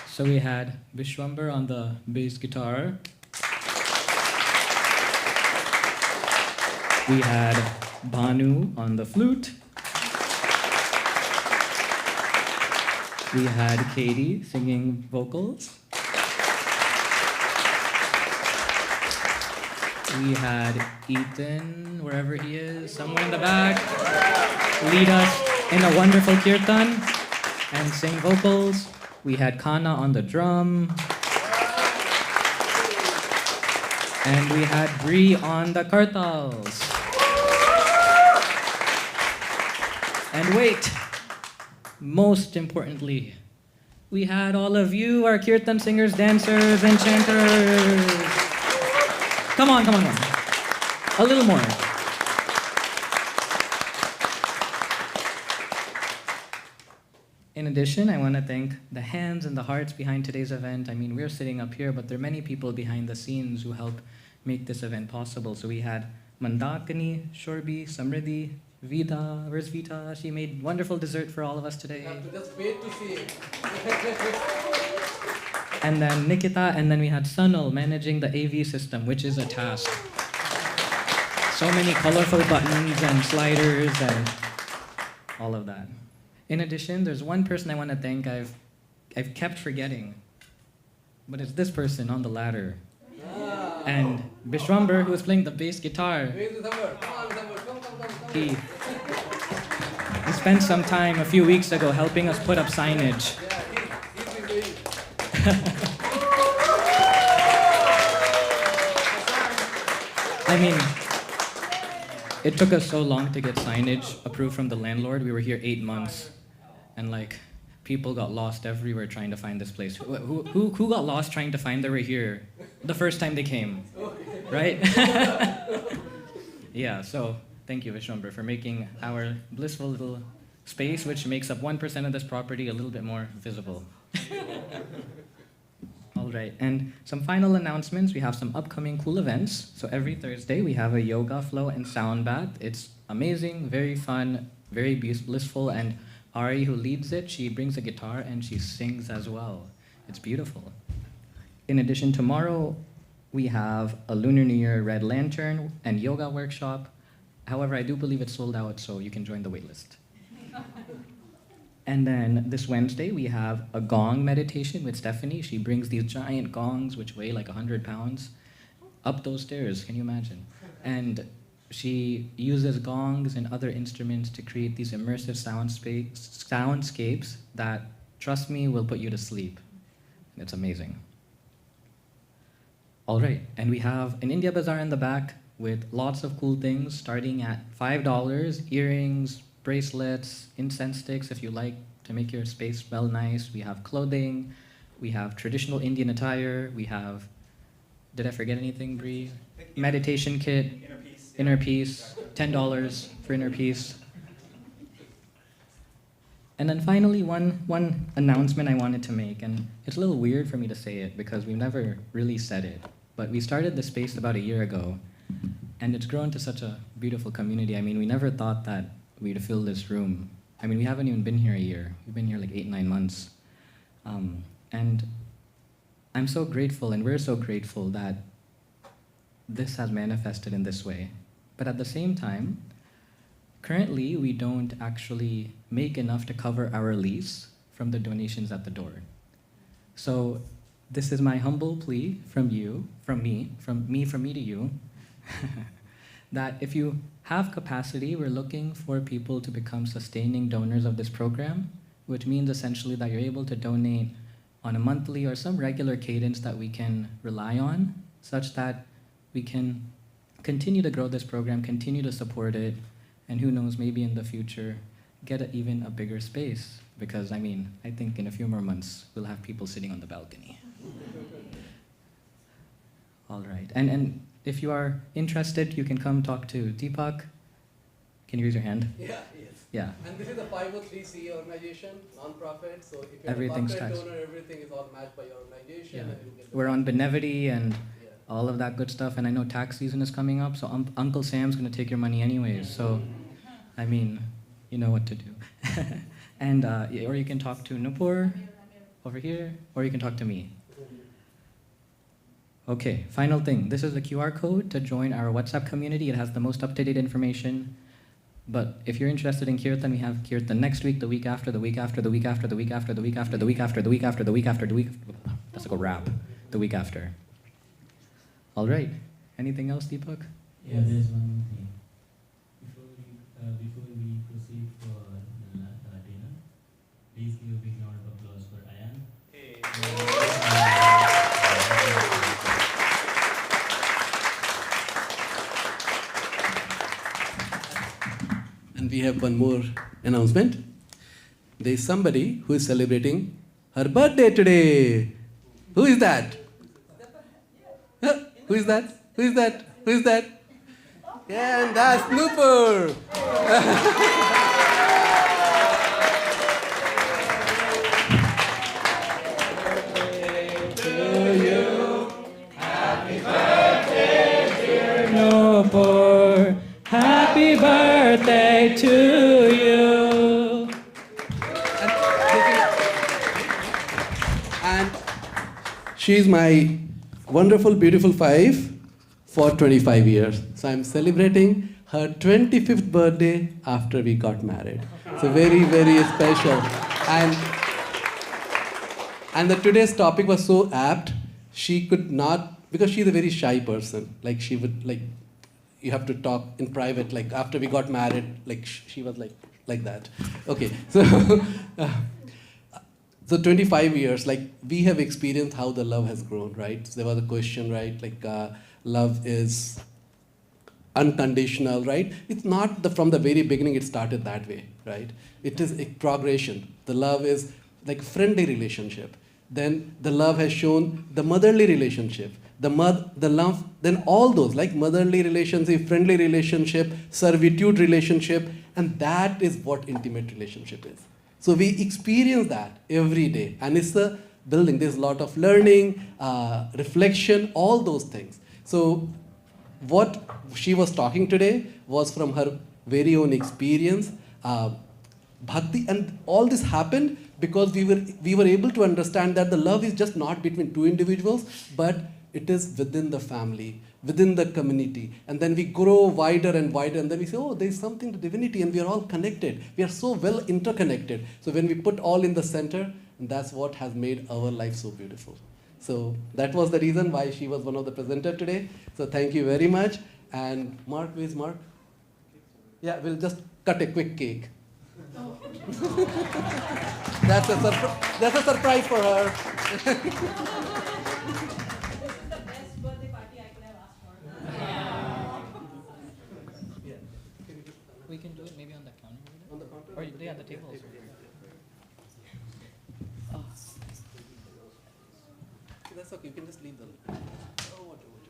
B: So we had Vishwambar on the bass guitar. We had Bhanu on the flute. We had Katie singing vocals. We had Ethan, wherever he is, somewhere in the back, lead us in a wonderful kirtan and sing vocals. We had Kana on the drum. And we had Bree on the kartals. And wait, most importantly, we had all of you, our kirtan singers, dancers, and chanters. Come on. A little more. In addition, I want to thank the hands and the hearts behind today's event. I mean, we're sitting up here, but there are many people behind the scenes who help make this event possible. So we had Mandakini, Shorbi, Samriddhi, Vita. Where's Vita? She made wonderful dessert for all of us today.
A: You have to just wait to see it.
B: And then Nikita, and then we had Sunil managing the AV system, which is a task. So many colorful buttons and sliders and all of that. In addition, there's one person I want to thank I've kept forgetting, but it's this person on the ladder. And Vishwambar, who was playing the bass guitar, he spent some time a few weeks ago helping us put up signage. I mean, it took us so long to get signage approved from the landlord. We were here 8 months, and like, people got lost everywhere trying to find this place. Who got lost trying to find they were here the first time they came, right? Yeah, so thank you, Vishwambar, for making our blissful little space, which makes up 1% of this property, a little bit more visible. All right, and some final announcements. We have some upcoming cool events. So every Thursday, we have a yoga flow and sound bath. It's amazing, very fun, very blissful, and Ari, who leads it, she brings a guitar and she sings as well. It's beautiful. In addition, tomorrow, we have a Lunar New Year Red Lantern and yoga workshop. However, I do believe it's sold out, so you can join the waitlist. And then this Wednesday, we have a gong meditation with Stephanie. She brings these giant gongs, which weigh like 100 pounds, up those stairs. Can you imagine? And she uses gongs and other instruments to create these immersive soundscapes that, trust me, will put you to sleep. It's amazing. All right, and we have an India Bazaar in the back with lots of cool things, starting at $5, earrings, bracelets, incense sticks if you like to make your space smell nice. We have clothing, we have traditional Indian attire, we have, did I forget anything, Bree? Meditation kit, inner peace, $10 for inner peace. And then finally, one announcement I wanted to make, and it's a little weird for me to say it because we've never really said it, but we started this space about a year ago, and it's grown to such a beautiful community. I mean, we never thought that we'd fill this room. I mean, we haven't even been here a year. We've been here like 8-9 months. And I'm so grateful, and we're so grateful that this has manifested in this way. But at the same time, currently, we don't actually make enough to cover our lease from the donations at the door. So this is my humble plea from you, from me to you, that if you have capacity, we're looking for people to become sustaining donors of this program, which means essentially that you're able to donate on a monthly or some regular cadence that we can rely on, such that we can continue to grow this program, continue to support it, and who knows, maybe in the future, get even a bigger space because, I mean, I think in a few more months, we'll have people sitting on the balcony. All right. And if you are interested, you can come talk to Deepak. Can you raise your hand?
O: Yeah, yes.
B: Yeah.
O: And this is a 503c organization, non-profit, so if you're
B: Everything's
O: a corporate
B: taxed.
O: donor, everything is all matched by your organization.
B: Yeah.
O: And you get the
B: We're on Benevity and all of that good stuff, and I know tax season is coming up, so Uncle Sam's going to take your money anyways, so, I mean, you know what to do. And, or you can talk to Nupur over here, or you can talk to me. Okay, final thing. This is the QR code to join our WhatsApp community. It has the most up-to-date information. But if you're interested in Kirtan, we have Kirtan next week, the week after, the week after, the week after, the week after, the week after, the week after, the week after, the week after, the week after. That's like a rap. The week after. All right. Anything else, Deepak?
F: Yeah, there's one thing. Before we proceed for dinner, please give a big round of applause for Ayan.
O: And we have one more announcement. There is somebody who is celebrating her birthday today. Who is that? Huh? Who is that? Who is that? Who is that? Yeah, and that's Nupur.
B: Nupur, happy birthday to you.
O: And she's my wonderful, beautiful wife for 25 years. So I'm celebrating her 25th birthday after we got married. So very, very special. And the today's topic was so apt. She could not, because she's a very shy person. Like she would like, you have to talk in private. Like after we got married, like she was like that. Okay, so so 25 years, like we have experienced how the love has grown, right? So there was a question, right? Like love is unconditional, right? It's not from the very beginning it started that way, right? It is a progression. The love is like friendly relationship. Then the love has shown the motherly relationship, the love, then all those like motherly relationship, friendly relationship, servitude relationship, and that is what intimate relationship is. So we experience that every day, and it's a building. There's a lot of learning, reflection, all those things. So what she was talking today was from her very own experience. Bhakti, and all this happened because we were able to understand that the love is just not between two individuals, but it is within the family, within the community. And then we grow wider and wider, and then we say, oh, there's something to divinity, and we are all connected. We are so well interconnected. So when we put all in the center, and that's what has made our life so beautiful. So that was the reason why she was one of the presenters today. So thank you very much. And Mark, where's Mark? Yeah, we'll just cut a quick cake. Oh. That's a surprise for her.
B: We can do it maybe on the counter.
O: On the counter?
B: Or yeah, the table also. Oh.
O: That's okay, you can just leave the... Oh, what do you do?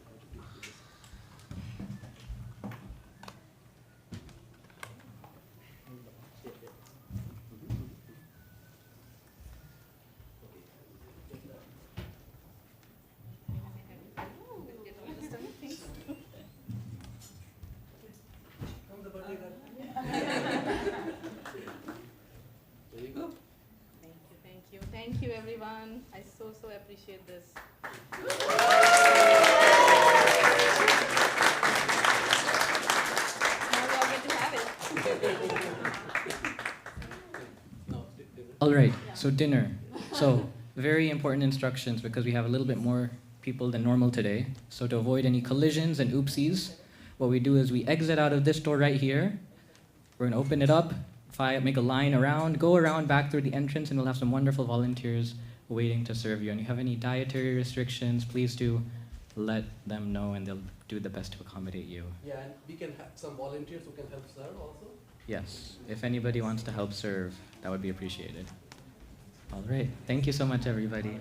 O: There you go.
E: Thank you. Thank you, everyone. I so appreciate this. Now we all get to have it.
B: All right, so dinner. So very important instructions because we have a little bit more people than normal today. So to avoid any collisions and oopsies, what we do is we exit out of this door right here. We're gonna open it up, make a line around, go around back through the entrance, and we'll have some wonderful volunteers waiting to serve you. And you have any dietary restrictions, please do let them know and they'll do the best to accommodate you.
O: Yeah, and we can have some volunteers who can help serve also.
B: Yes, if anybody wants to help serve, that would be appreciated. All right, thank you so much, everybody.